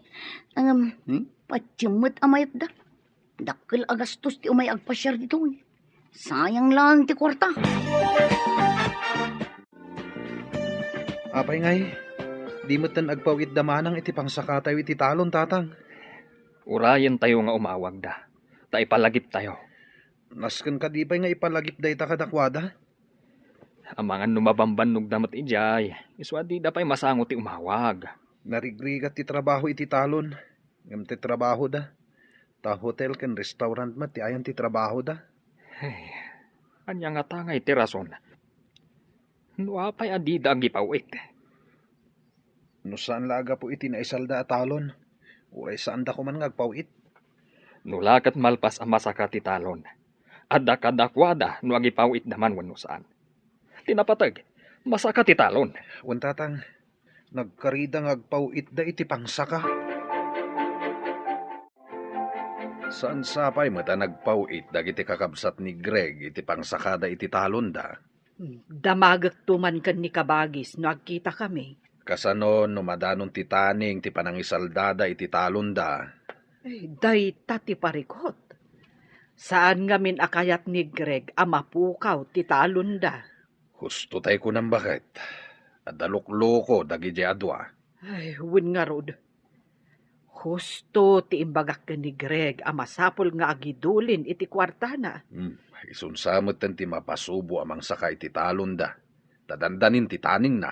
Patsimot amayat da. Dakkel agastos ti umay agpasyar ditoy. Sayang lang ti kwarta. Apay ngay, di mo tan agpawid damanang iti pangsakatayo iti talon, tatang. Urayan tayo nga umawag da. Ta ipalagip tayo. Nasken ka di pa'y nga ipalagip da ita kadakwada? Amangan numabambanog damat ijay. Iswadi da pa'y masango ti umawag. Narigrigat ti trabaho iti talon. Ngam ti trabaho da. Ta hotel ken restaurant mat ti ayan ti trabaho da. Hey, anya nga tangay ti rason. Nuapay adida ang gipawit. No saan laga po iti naisalda at talon? Uray saan da ko man ngagpawit? Nulakat malpas ang masaka ti talon. Adda kadakwada no agipawit naman wano saan. Tinapatag, masaka ti talon. Wan tatang, nagkarida ngagpawit da iti pangsaka. Saan sapay mata nagpawit dagiti kakabsat ni Greg iti pangsakada iti talon da. Damagak tuman kan ni Kabagis no agkita kami. Kasano no madanon ti taning ti panangisaldada iti talon da. Day tati parikot. Saan ngamin akayat ni Greg amapukaw ti talon da. Husto tay ko nang bakit. Adalok-loko dagiti adwa. Ay, win nga rod. Husto ti imbagak ka ni Greg amasapol nga agidulin iti kwartana. Isunsamot ti mapasubo amang saka iti talon da. Tadandanin ti taning na.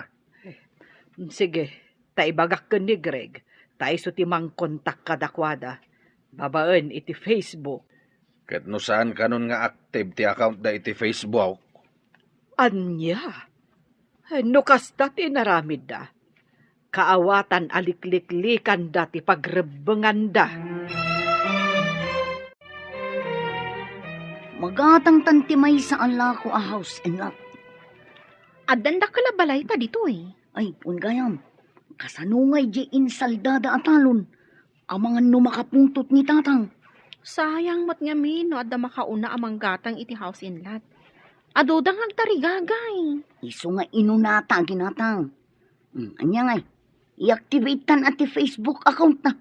Sige, taibagak ka ni Greg. Taiso ti mang kontak kadakwada. Babaan iti Facebook. Ket no saan kanon nga active ti account da iti Facebook. Anya? No kasta ti naramid da. Kaawatan alikliklikan da ti pagrebengan da. Magatang tantimay sa alako a house and lot. Addan da kalabalay ta ditoy. Ay, gayam. Kasanungay di insaldada atalon. Ang mga numakapuntot ni tatang. Sayang mat nga min, no adda makauna amang gatang iti house in lot. Adodang agtarigagay. Iso nga inunata ginatang. Anya ngay, i-activate tan at Facebook account na.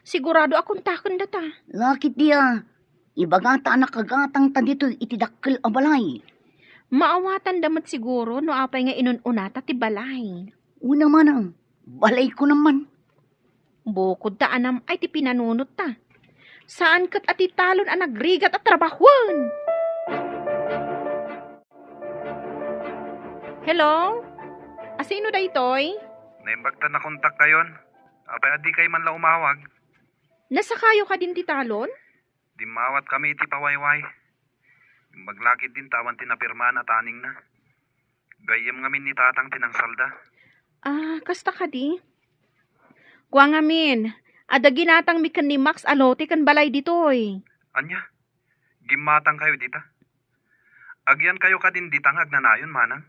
Sigurado akong takon data. Lakit dia, ibagata anak kagatang ta dito itidakkel a balay. Maawatan damat siguro no apay nga inununata ti balay. Una manang, balay ko naman. Bukod ta anam ay ti pinanunot ta. Saan kat ati talon ang nagrigat at trabahon? Hello? Asino da itoy? Naimbagtan na kontak kayon. Apay adi kay man la umawag. Nasa kayo ka din ti talon? Di mawat kami iti pawayway. Maglakit din tawan tinapirma na taning na. Gayem ngamin ni tatang tinangsalda. Kasta ka di? Kwa ngamin, ada ginatang mikan ni Max alote kan balay ditoy. Anya? Gimatang kayo dita? Agyan kayo ka din ditang agnanayon manang?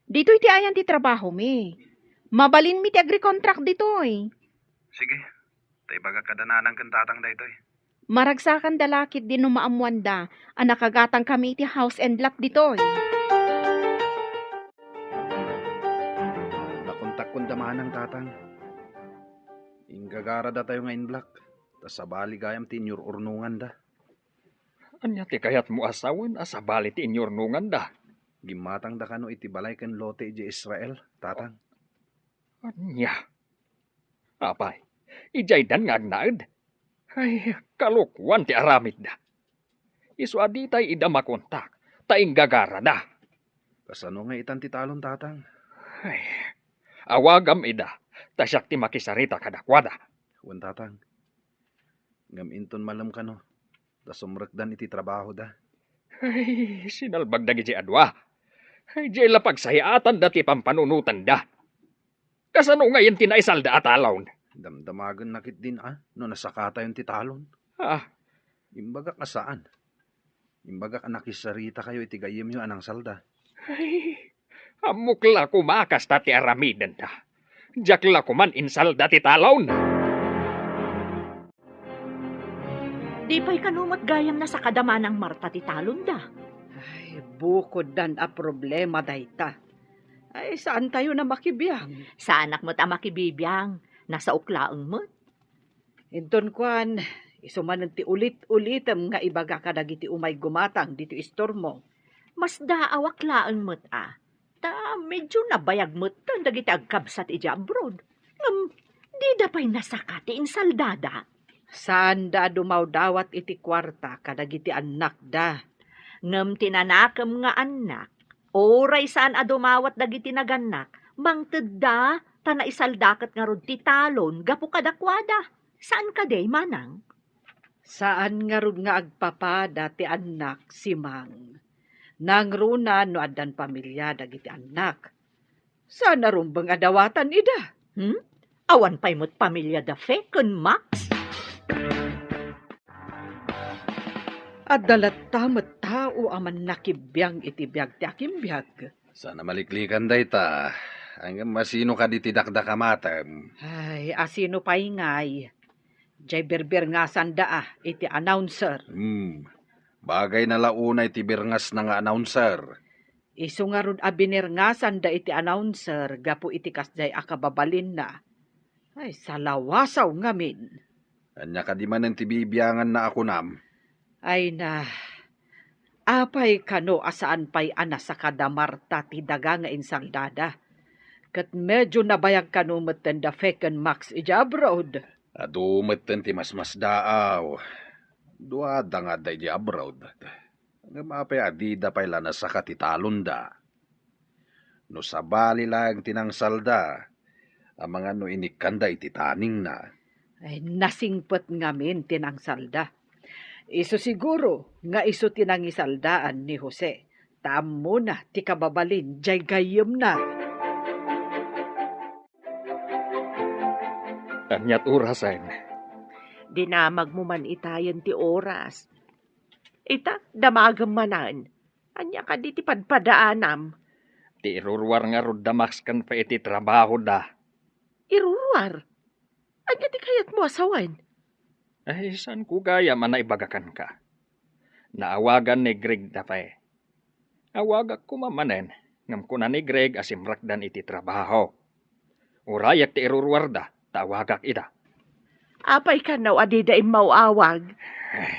Ditoy ti ayan ti trabaho mi. Mabalin mi ti agri-contract ditoy. Sige, taibaga kadananang kantatang da ito'y. Maragsakan dalakit din no maamuanda, anakagatang kami iti house and lot ditoy. Nakontak kong damanang tatang. Inggagara da tayo ngayon black. Tas sabali gayam tinyur urnungan da. Anya ti kayat mo asawan asabali ti inyornungan da. Gimatang da kano iti balay ken lote iti Israel, tatang. Anya. Apay, ijay dan nga agnaed. Ay, kalukwan ti aramid da. Isu adi tay ida makontak, taing gagara da. Kasano nga itan ti talon, tatang? Ay, awagam ida, tasyak ti makisarita kadakwada. Wan tatang. Gaminton malam ka no. Da sumrekdan iti trabaho da. Ay, sinalbag na giti adwa. Ay, di lapagsayaatan dati pampanunutan da. Kasano ngayon tinaisalda at alawon? Damdamagan nakit din no nasakata yung titalon. Ah, Imbaga ka saan? Imbaga ka nakisarita kayo iti gayem yung anang salda. ay, amukla kumakas dati aramidan da. Jakla kuman insalda ti talawon. Di pa'y kanumat gayam na sa kadama ng Marta ti talon da. Ay, bukod dan a problema dayta. Ay, saan tayo na makibiyang? Sa anak mo't ama kibibiyang, nasa uklaang mo't. Inton kwan, isumanan ti ulit-ulitem nga ibaga ka dagiti umay gumatang dito istormo. Mas daawak laang mo't Ta medyo nabayag mo't tan dagiti agkabsat iti abroad. Di da pa'y nasakati insaldada. Saan da dumaw dawat iti kwarta kadagiti anak da? Ngem tinanakam nga anak, oray saan adumawat dagiti naganak, mangtedda, tana isaldakat nga rod ti talon, gapu kadakwada. Saan ka day, manang? Saan nga rod nga agpapada ti anak si Mang? Nangruna no adan pamilya dagiti anak. Saan na rumbang adawatan ida? Awan pa'y mo't pamilya da fekon, Max? At dalat tamat tao aman nakibiyang iti biyag ti akimbiyag. Sana maliklikan dayta. Hanggang masino ka di tidakda kamatam. Ay, asino pa'y ngay. Jay berber nga sanda iti announcer. Bagay na launay ti birngas na nga announcer. Isu nga rod abiner nga sanda iti announcer, gapu iti kasday akababalin na. Ay, salawasaw ngamin. Anya ka di man ang tibibiyangan na ako nam. Ay na, apay kano asaan pa'y anas sa kadamarta ti daga nga insaldada. Kat medyo nabayag kano meten da feken Max ija abroad. Adumeten ti mas daaw. Duada nga day di abroad. Nga mapay adida pa'y lanas sa katitalon da. No sabali lang tinangsalda. Ang mga no inikanda iti taning na. Ay, nasingpet ngamin tinangsalda. Iso siguro nga iso tinangisaldaan ni Jose. Tamo na ti kababalin, jay gayem na. Anyat urasan. Dinamag mo man itayan ti oras. Ita, damagam manan. Anya ka di ti padpadaanam. Ti irurwar nga rod damax kan pa iti trabaho da. Iruruar. Anya ti kayat mo asawan. Ay, saan ko gaya man na ibagakan ka? Naawagan ni Greg da pa eh. Awagak ko mamanen. Ngam ko na ni Greg asimrakdan iti trabaho. Urayak ti irurwar da. Tawagak ida. Apay ka naw adida imawawag. Ay,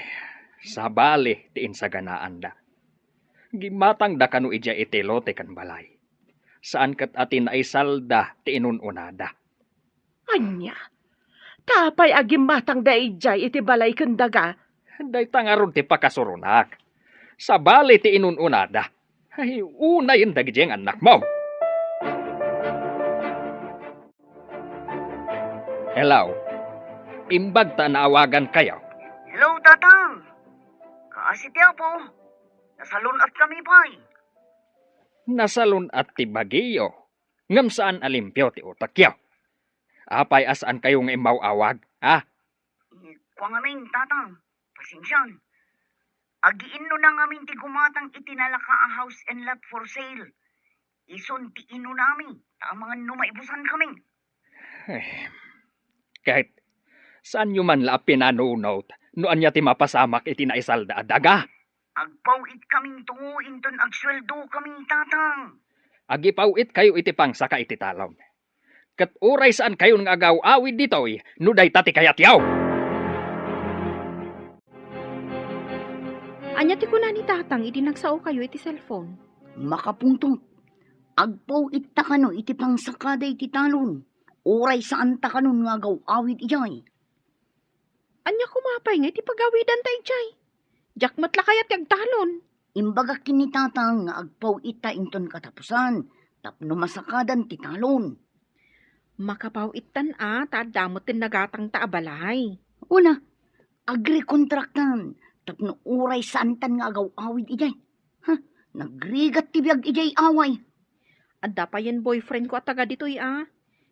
sabali ti insaganaan da. Gimatang da kanu ija iti lote kan balay. Saan kat atin ay salda ti inununada. Anya, tapay agim matang da ijay iti balay kandaga. Day tangarod ti pakasurunak. Sabali ti inununada. Ay, una yung dagijeng anak mo. Hello. Imbag ta naawagan kayo. Hello, tatang. Kaasi ti apo. Nasalun at kami pa'y. Nasalun at ti bagiyo. Ngam saan alimpyo ti utakyo. Apay asaan kayo nga imawawag, ha? Kwa ngamin, tatang. Pasensyan. Agiin no na ngamin ti gumatang itinalaka a house and lot for sale. Ison ti ino namin. Tamangan no maibusan kami. Kahit saan nyo man la pinanunot, no anya ti mapasamak iti naisalda adaga. Agpawit kaming tungo inton agsweldo kaming tatang. Agipawit kayo iti pangsaka iti talon. Kat uray saan kayo nga agaw-awid ditoy, no day tati kayat yaw. Anya ti kuna ni tatang, iti nagsao kayo iti cellphone. Makapuntot. Agpawit ta kano iti pangsakada iti talon. Uray saan ta kanon nga agaw-awid ijay. Anya kumapay nga iti pagawidan ta ijay. Jak matla kayat yagtalon. Imbaga kinitatang nga agpawit ta inton katapusan. Tapno masakadan ti talon. Makapawitan ta damot tin nagatang ta abalay. Una, agri-kontraktan. Tapno uray santan nga agaw-awid ijay. Ha? Nagrigat tibiyag ijay away. Adda pa yan boyfriend ko at taga dito'y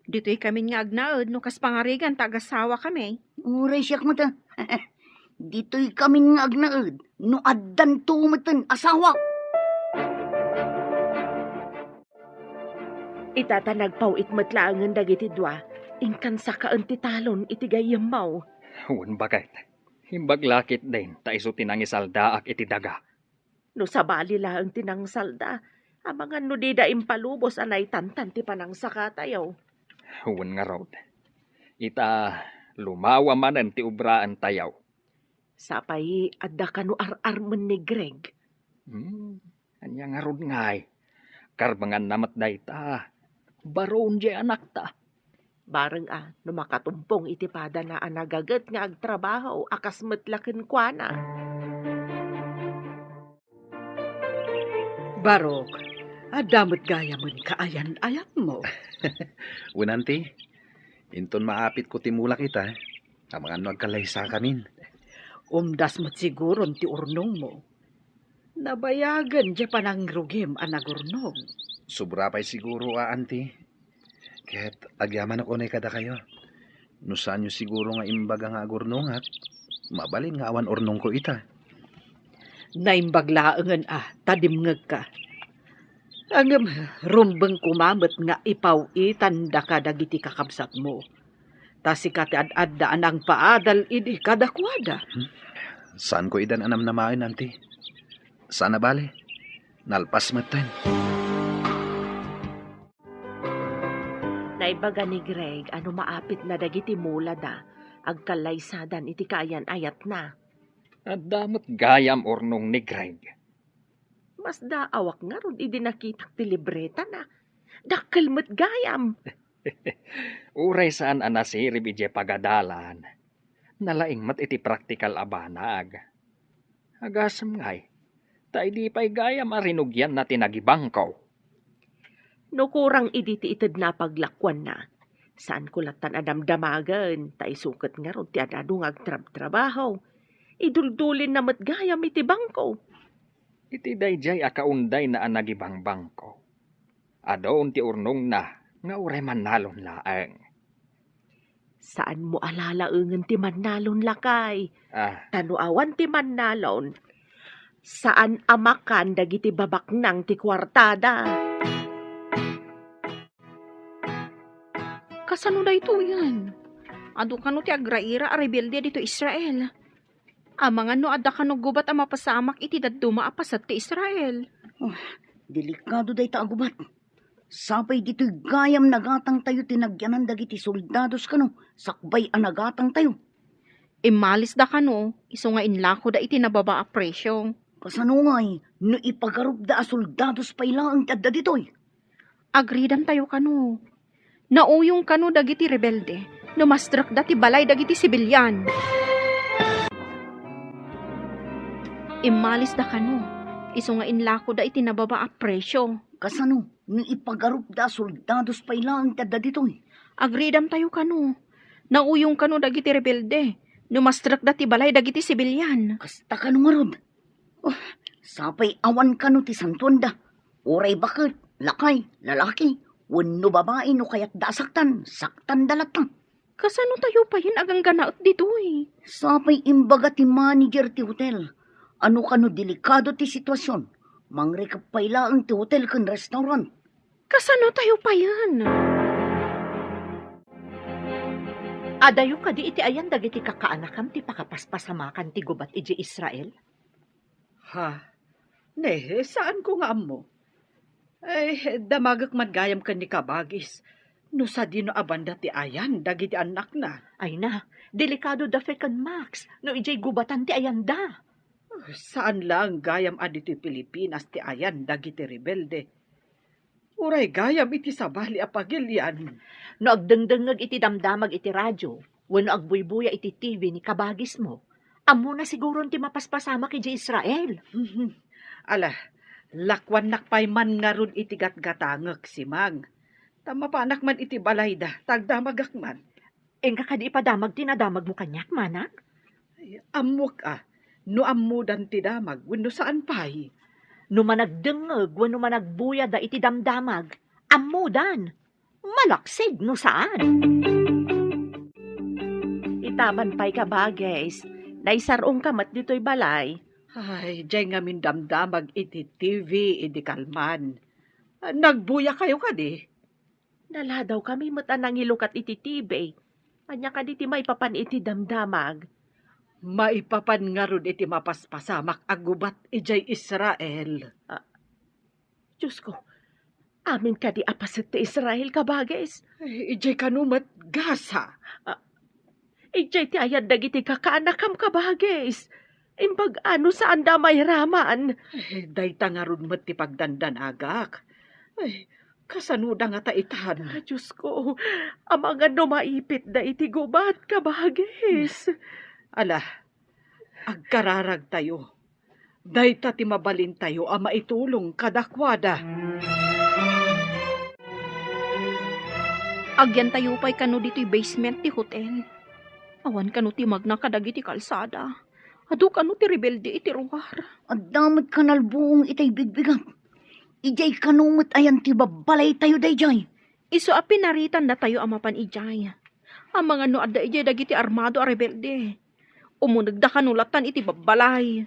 Dito'y kami nga agnaod no kas pangarigan taga-sawa kami. Uray siyak mo ta. Dito'y kami nga agnaod. No addan tumatan asawa. Itatanagpaw itmatlaangan dagiti dua. Ingkan sa kaan ti talon iti gayamaw. Huwag bakit. Himbaglakit din, ta iso tinangisalda ak iti daga. No sabali lang tinang salda. Amangan no di da impalubos anay tantan ti panang sakatayaw. Huwag nga raw. Ita lumawa manan ti ubraan tayaw. Sapay adda kanu ar-armen ni Greg. Anya nga rod ngay. Karbangan namat day ta. Baron di anak ta. Bareng no makatumpong iti pada na anagagat nga agtrabaho akas metlaken kwa na. Barok, adamot gayamon kaayan-ayat mo. Unanti, inton maapit ko timula kita. Amangan no agkalaysa kamin. Umdas mo't siguro ti urnong mo. Nabayagan di pa nang rugim anagurnong. Sobra pa'y siguro, anti. Kaya't agyaman ako na kada kayo. No saan nyo siguro nga imbaga nga agurnong at mabalin nga awan urnong ko ita. Naimbaglaangan tadimngag ka. Ang rumbang kumamot nga ipawitan da ka dagiti kakabsat mo. Tasikat ad-addaan ang paadal idi kadakwada. Saan ko idan anam na main, anti? Saan na bale? Nalpas matan. Naibaga ni Greg ano maapit na dagiti mula da. Agkalaysadan iti kayan ayat na. At damot gayam ornong ni Greg. Mas daawak nga ron idi nakitak ti libreta na. Dakkel met gayam. Uray saan anasirib ije pagadalan. Nalaing mat iti praktikal abanag. Agasam ngay. Ta di pa'y gayam arinugyan na tinagibangkaw. No kurang idi ti ited na paglakwan na. Saan ko latan adamdamagan. Ta isukat nga ron ti adadong agtrab-trabaho. Iduldulin na matgayam iti bangko. Iti dayjay akaunday na anagibang bangko. Adoon ti urnong na nga uray manalon laeng. Saan mo alalaengen ti manalon lakay? Tanuawan ti manalon. Saan amakan dagiti babaknang ti kwartada? Kasano da ito yan? Ado kano ti agraira a rebelde dito Israel. Amangan no adda kano gubat a mapasamak iti dadduma a pasat ti Israel. Delikado day ta agubat. Sapay dito'y gayam nagatang tayo tinagyanan dagiti soldados kano. Sakbay a nagatang tayo. Imalis da kano, iso nga inlako da iti nababa a presyo. Kasano ngay, no ipagarup da a soldados pa ilang adda dito'y. Agridan tayo kano. Nauyong kano dagiti rebelde. Numastrak da ti balay dagiti sibilyan. Imalis da kano. Iso nga inlako da iti nababa a presyo. Kasano, no ipagarup da soldados pa ilang adda dito'y. Agridam tayo kano. Nauyong kano dagiti rebelde. Numastrak da ti balay dagiti sibilyan. Kasta kano nga rod. Sapay awan kano ti santuanda. Uray bakit, lakay, lalaki. Wano babae no kayat da saktan dalatang. Kasano tayo pa yun agang ganaot dito eh. Sapay imbaga ti manager ti hotel. Ano kano delikado ti sitwasyon. Mangrekap pa ilaang ti hotel kan restaurant. Kasano tayo pa yan? Adayo ka di iti ayan dagiti kakaanakam ti pakapaspasamakan ti gubat iti Israel? Ha? Nehe, saan ko nga mo? Damagak man gayam ka ni kabagis. No sa dino abanda ti ayan, dagiti anak na. Ay na, delikado da fekan Max, no ijay gubatan ti ayan da. Saan lang gayam aditi Pilipinas ti ayan, dagiti rebelde. Uray gayam iti sabali apagilyan. No agdengdengag iti damdamag iti radyo, wano agbuybuya iti TV ni kabagis mo, amo na siguro ti mapaspasama kay Israel. Ala, lakwan nakpay man nga ron iti gatgatangag si Mang. Tamapanak man iti balayda, tagdamagak man. Engka kadi ipadamag tinadamag mo kanyak, manak? Amok no amudan ti damag, wenno saan pay. No managdengeg wenno managbuya da iti damdamag, amudan. Malaksid no saan. Itaman pay ka bagay, naisarong kamat dito'y balay. Ay, dyan nga min damdamag iti TV, iti kalman. Nagbuya kayo kadi. Nala daw kami mata nang ilukat iti tibay. Anya ka di ti maipapan iti damdamag. Maipapan nga ron iti mapaspasamak agubat ijay Israel. Diyos ko, amin ka di apasit ti Israel ka bagay. Ay, ijay kanumat gasa. Ijay ti ayad dagiti kakaanakam ka bagay. Imbag ano saan da may raman. Ay, dayta nga ron mat ti pagdandanagak. Ay, kasanuda nga taitan. Diyos ko, amangan no maipit da iti gubat ka bagay. Ala, agkararag tayo. Dayta ti mabalin tayo ama itulong kadakwada. Agyan tayo pa'y kano dito'y basement ti hotel. Awan kano ti magna kadagiti kalsada. Adu kano ti rebelde iti ruwar. Adamot kanalbuong itay bigbigat. Ijay kanumot ayan ti babalay tayo dayjay. Iso a pinaritan na tayo amapan ijay. Ang mga no adda ijay dagiti armado a rebelde. Umunag da kanulatan iti babalay.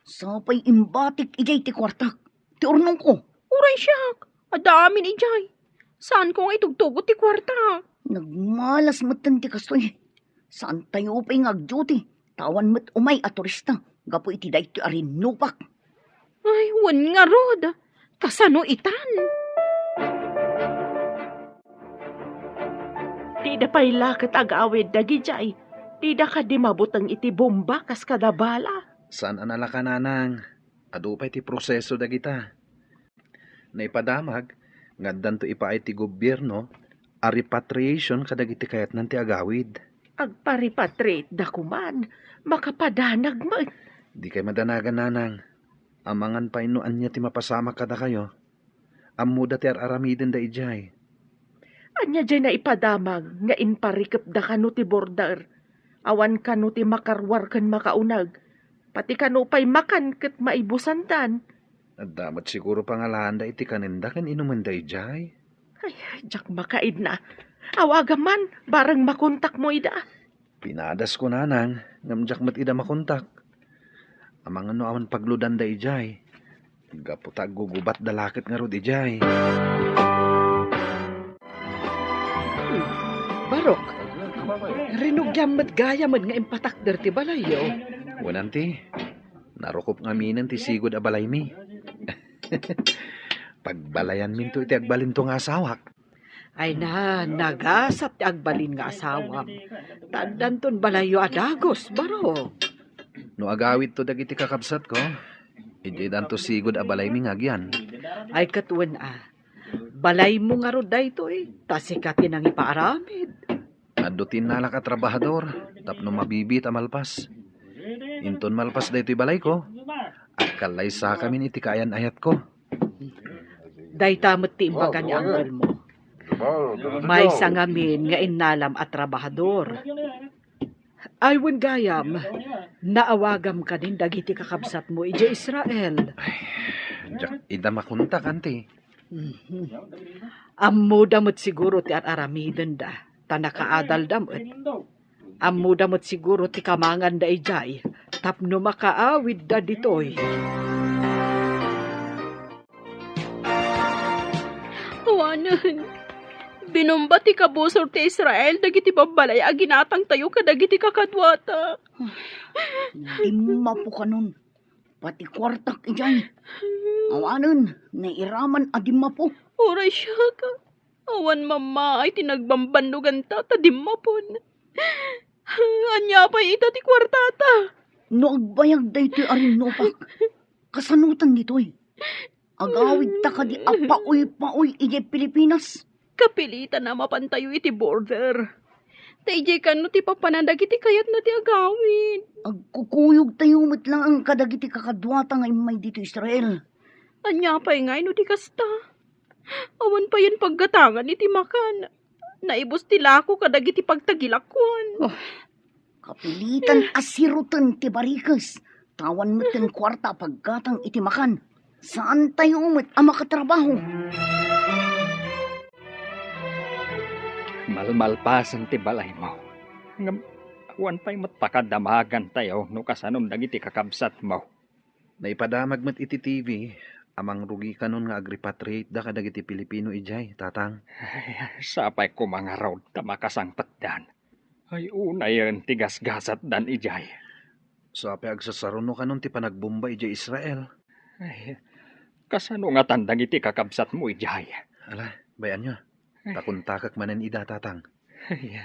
Sapay imbatik ijay ti kwartak. Ti urnong ko. Uray siyak. Adamin ijay. Saan ko nga itugtugot ti kwarta? Nagmalas matan ti kastoy. Saan tayo pa'y ngag-duty? Tawan mo't umay a turista. Gapo iti dayto arin nupak. Ay, wan nga rod. Kasano itan? Tida pa'y lakat agawid dagi jay. Tida ka di mabutang iti bomba kas kadabala. Saan anala ka nanang? Adu pa'y ti proseso dagita. Naipadamag, ngaddan to ipaay ti gobyerno, a repatriation kadagiti kayat nan ti agawid. Agparipatrate da kuman. Makapadanag mo. Di kay madanagan nanang. Amangan pa inuan niya ti mapasama kada kayo. Amuda ti aramiden da ijay. Anya dyan na ipadamag nga inparikap da kano ti border. Awan kano ti makarwar kan makaunag. Pati kano pa'y makan kat maibusantan. At damat siguro pangalaan da iti kaninda kan inuman da ijay. Ay, jak makaid na. Awaga man, barang makontak mo ida. Pinadas ko nanang, ngamjak mat ida makontak. Amang ano awan pagludan da ijay. Gaputa gugubat da lakit nga rod ijay. Barok, rinugyam mat gaya man nga impatakder ti balayo. Wananti, narukop nga minan ti sigod a balay mi. Pagbalayan min to iti agbalin to nga asawak. Ay nagasat ti agbalin nga asawam. Tandan ton balayo adagos, baro. No agawid to dagiti kakabsat ko, iti dan to sigod a balay mi ngagyan. Ay katuan balay mo nga ro dayto tasika tinang ipaaramid. Adutin nala ka trabahador, tapno mabibit a malpas. Inton malpas daytoy balay ko, akalay sa kamin iti kayan ayat ko. Dayta ti imbaga ni uncle mo. May sangamin nga inalam at trabahador. Aywan gayam, naawagam ka din dagiti kakabsat mo ija Israel. Jak ida makunta kanti. Ammo damot siguro ti aramiden da, tanakaadal damot. Ammo damot siguro ti kamangan da ijay, tapno makaawid da ditoy. Awanan. Binomba ti kabusor ti Israel dagiti babalay a ginatang tayo kadagiti kakadwata. Di mapo ka nun. Pati kwartak ijay. Awanan, nairaman adim mapo. Uray siya ka. Awan mama ay tinagbambandugan ta dimapon. Anya pa ita ti kwartata. No agbayag daytoy arin nupak. Kasanutan ditoy. Agawid ta ka di apaoy-paoy ijay Pilipinas. Kapilitan na mapantayo iti border. Taijay ka no ti papanandag iti kayat na ti agawin. Agkukuyog tayo mo't lang ang kadagiti kakadwata nga imay dito Israel. Anya pa'y ngay no ti kasta. Awan pa yan paggatangan iti makan. Naibos ti lako kadagiti pagtagilakwan. Kapilitan asirutan ti barikas. Tawan mo tin kwarta paggatang iti makan. Saan tayo umat ang makatrabaho? Malmalpasan ti balay mo. Ngam, awan pa'y matpakadamagan tayo no kasanom dagiti kakabsat mo. Naipadamag met iti TV, amang rugi kanon nga agrepatriate da kadagiti Pilipino ijay, tatang. Ay, sapay ko mga raw ta makasangpat dan. Ay una yan tigasgasat dan ijay. So ape agsasaruno kanon ti panagbomba ijay Israel. Ay, kasano nga tandang iti kakabsat mo ijay. Ala, bayan nyo. Takuntakak manen ida, tatang. Ay,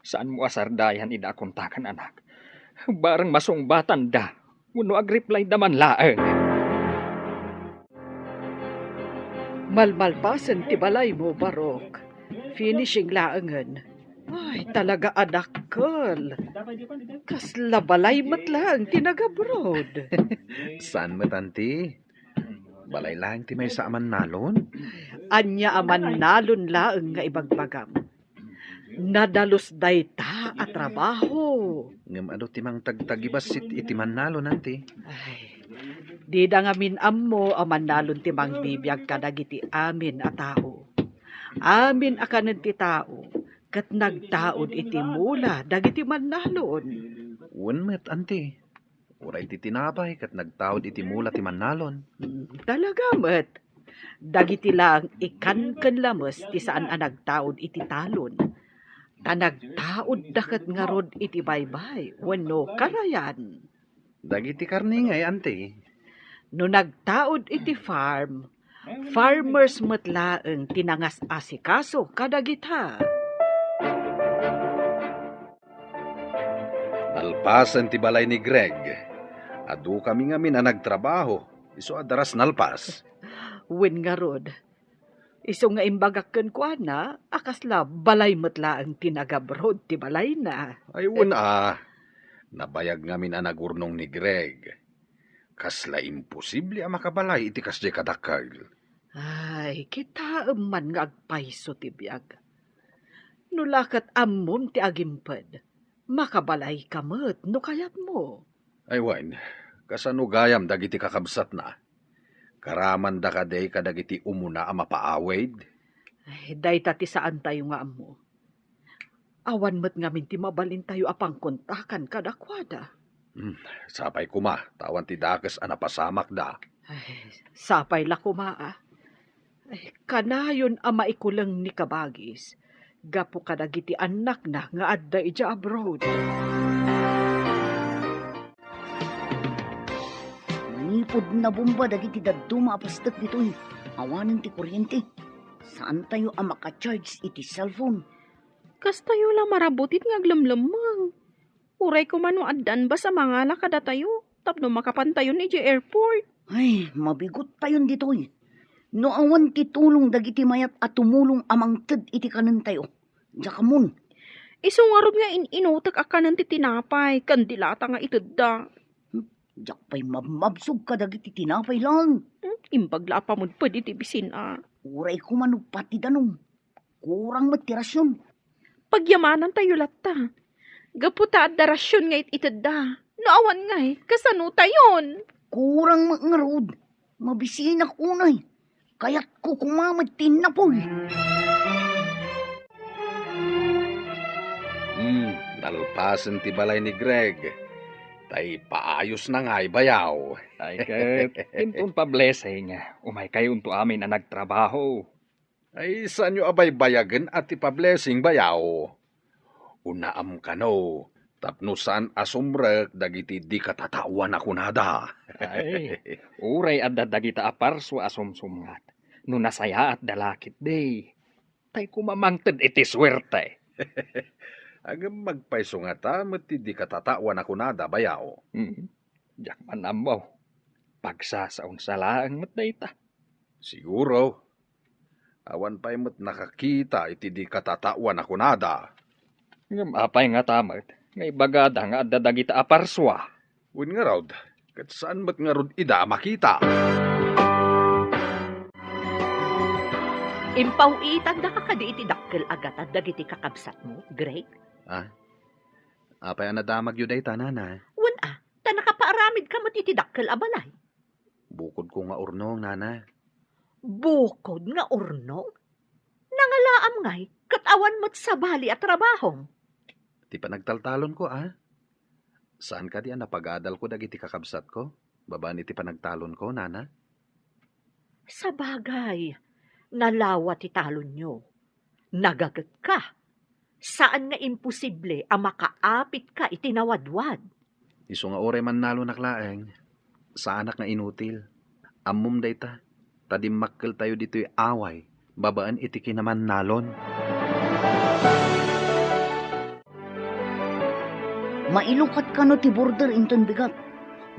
saan mo asardayan ida kontakan anak? Barang masungbatan da. Uno agreply daman laeng. Malmalpasan ti balay mo, Barok. Finishing laangan. Ay, talaga adakkel. Kasla balay matlang tinagabroad. Saan mo, tanti? Balay lang ti may sa aman nalon? Anya aman nalon laeng nga ibagbagam. Nadalos dayta at trabaho. Ngam ado timang tagtagibasit iti man nalon, nanti. Ay, di da nga minammo aman nalon timang bibiyag kadagiti amin a tao. Amin akanan ti tao, kat nagtaod iti mula dagiti man nalon. Wan met, anti. Uray ti tinapay kat nagtaod iti mula ti man nalon. Talaga met. Dagiti lang ikan lamos ti saan a nagtaod iti talon. Ta nagtaod dakat nga rod iti baybay, wenno karayan. Dagiti karningay, anti. No nagtaod iti farm, farmers matlaeng tinangas asikaso kadagita. Nalpasan ti balay ni Greg. Adu kami nga mina nagtrabaho. Iso adaras nalpas. Wen nga rod. Iso nga imbagakken ko na, akasla balay matlaeng tinagabrod ti balay na. Ay nabayag ngamin ang nagurnong ni Greg. Kasla imposible ang makabalay iti kasjay kadakal. Ay, kita man nga agpaiso ti biyag. Nulakat ammom ti agimped, makabalay kamet no kayat mo. Ay wan, kasano gayam dagiti kakabsat na. Karaman da kaday kadagiti umuna ang mapaawid. Ay, dayta ti saan tayo nga ammo. Awan met ngamin ti mabalin tayo apang kontakan kadakwada. Sapay kuma, tawan ti dakes ang napasamak da. Ay, sapay la kumaa. Ay, kanayon ang maikulang ni kabagis. Gapo kadagiti anak na nga adda ija abroad. Nipod na bomba dagiti dadto mapastak ditoy. Awanan ti kuryente. Saan tayo ang makacharge iti cellphone? Kas tayo lang marabutit nga aglamlamang. Uray ko man addan ba sa mga lakada tayo? Tapno makapantayon ni airport. Ay, mabigot tayon ditoy. No awan ti tulong dagiti mayat at tumulong amang ted iti kanan tayo. Jakamun. Isungarod nga inutak akanan ti tinapay. Kandilata nga itudda. Jak pa'y mabmabsog ka dagiti tinapay lang. Imbagla pa mo pwede ti bisin Uray ko man pati danong. Kurang matirasyon. Pagyamanan tayo latta. Gaputa at darasyon nga itudda. Naawan nga kasano tayon? Kurang mangarod. Mabisin ako unay. Kaya't ko kumamatin na po. Nalpasan ti balay ni Greg. Tay paayos na nga'y bayaw. Ay ket, intun pa blessing. Umay kayo unto amin na nagtrabaho. Ay saan nyo abay bayagan at ipa-blessing bayaw? Unaam ka no. Tapno saan asumrek dagiti di katatawan ako nada. Ay, uray adda dagita aparso asumsumngat. No nasaya at dalakit day. Tay kumamangted iti swerte. Agam magpaiso nga ta, mati di katatawan ako nada bayaw. Diyak man amaw. Pagsasaon sa laang matdayta. Siguro. Awan pa'y mat nakakita iti di katatawan ako nada. Ngam apay nga tamat. Ngay bagada nga adda dagita aparswa. Win nga raw, kat saan mat nga rod ida makita? Impawitan da ka kadi iti dakkel agat at dagiti kakabsat mo, Greg? Apay nadamag yun day nana. Wan ta nakapaaramid ka matitidakkel a balay. Bukod ko nga urnong, nana. Bukod nga urnong? Nangalaam ngay, katawan mo't sa bali at trabahong. Ti panagtaltalon ko, Saan ka di napag-adal ko dagiti kakabsat ko? Babaan iti panagtalon ko, nana? Sa bagay, nalawa ti talon nyo. Nagagat ka. Saan nga imposible ang makaapit ka itinawadwad? Iso nga ore man nalo naklaeng. Sa anak nga inutil. Amum day ta. Tadimakkel tayo dito'y away. Babaan iti kinaman nalon. Mailukat ka no ti border inton bigat.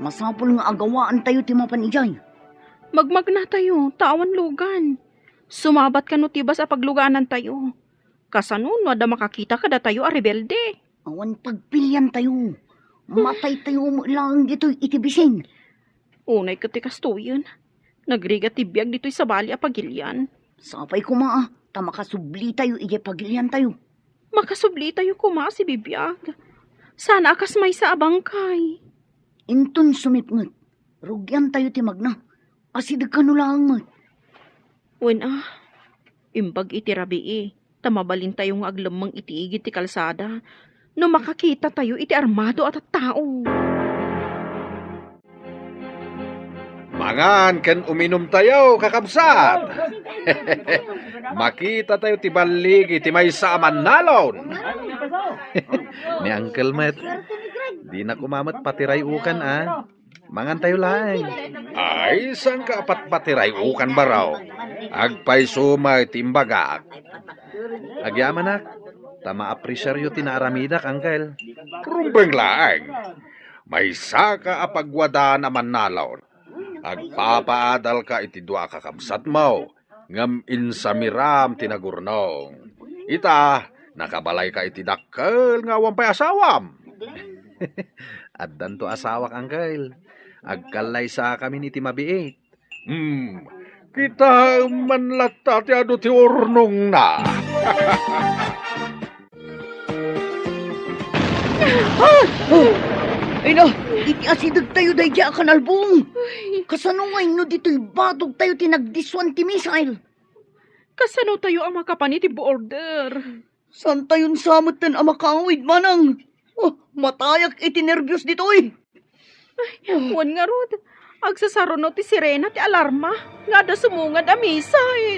Masapol nga agawaan tayo ti mapanijay. Magmagna tayo, tawan lugan. Sumabat ka no tibas a pagluganan tayo. Kasanun, wada makakita ka da tayo a rebelde. Awan pagpilyan tayo. Matay tayo mo lang dito'y itibising. Unay katikas to yun. Nagriga tibiyag dito'y sa bali a pagilyan. Sapay ko maa, ta makasubli tayo ije pagilyan tayo. Makasubli tayo kuma si bibiyag. Sana akas may sa abangkay. Inton sumipngot. Rugyan tayo ti magna. Asidag ka no lang mat. Wen imbag iti rabii. Tamabalin tayo nga aglamang itiigit ti kalsada. No makakita tayo iti armado at tao. Mangan ken uminom tayo, kakabsat. Makita tayo ti balig iti may saaman nalon. Ni Uncle Matt. Di na kumamat patiray ukan, Mangan tayo lang. Ay, saan ka apat patiray ukan baraw? Agpay sumay timbagak. Agyaman nak. Tama apresyaryo tinaaramidak, Uncle. Rumbeng laeng. May saka apagwada naman nalon. Agpapaadal ka iti dua kakabsat mo. Ngam insamiram tinagurnong. Ita, nakabalay ka iti dakkel nga wampay asawam. Addan to asawak, Uncle. Agkalay sa kami iti mabiit. Kita manlata ti ado ti urnong na. Ay na, iti asidag tayo day di akanalbong. Kasanungay no dito'y batog tayo tinagdiswan ti misail. Kasano tayo ang makapaniti border? San tayon samot ten amakawid manang? Matayak iti nervyos dito'y. Wan nga rod. Agsasaro no ti sirena ti alarma. Nga da sumungad a misail.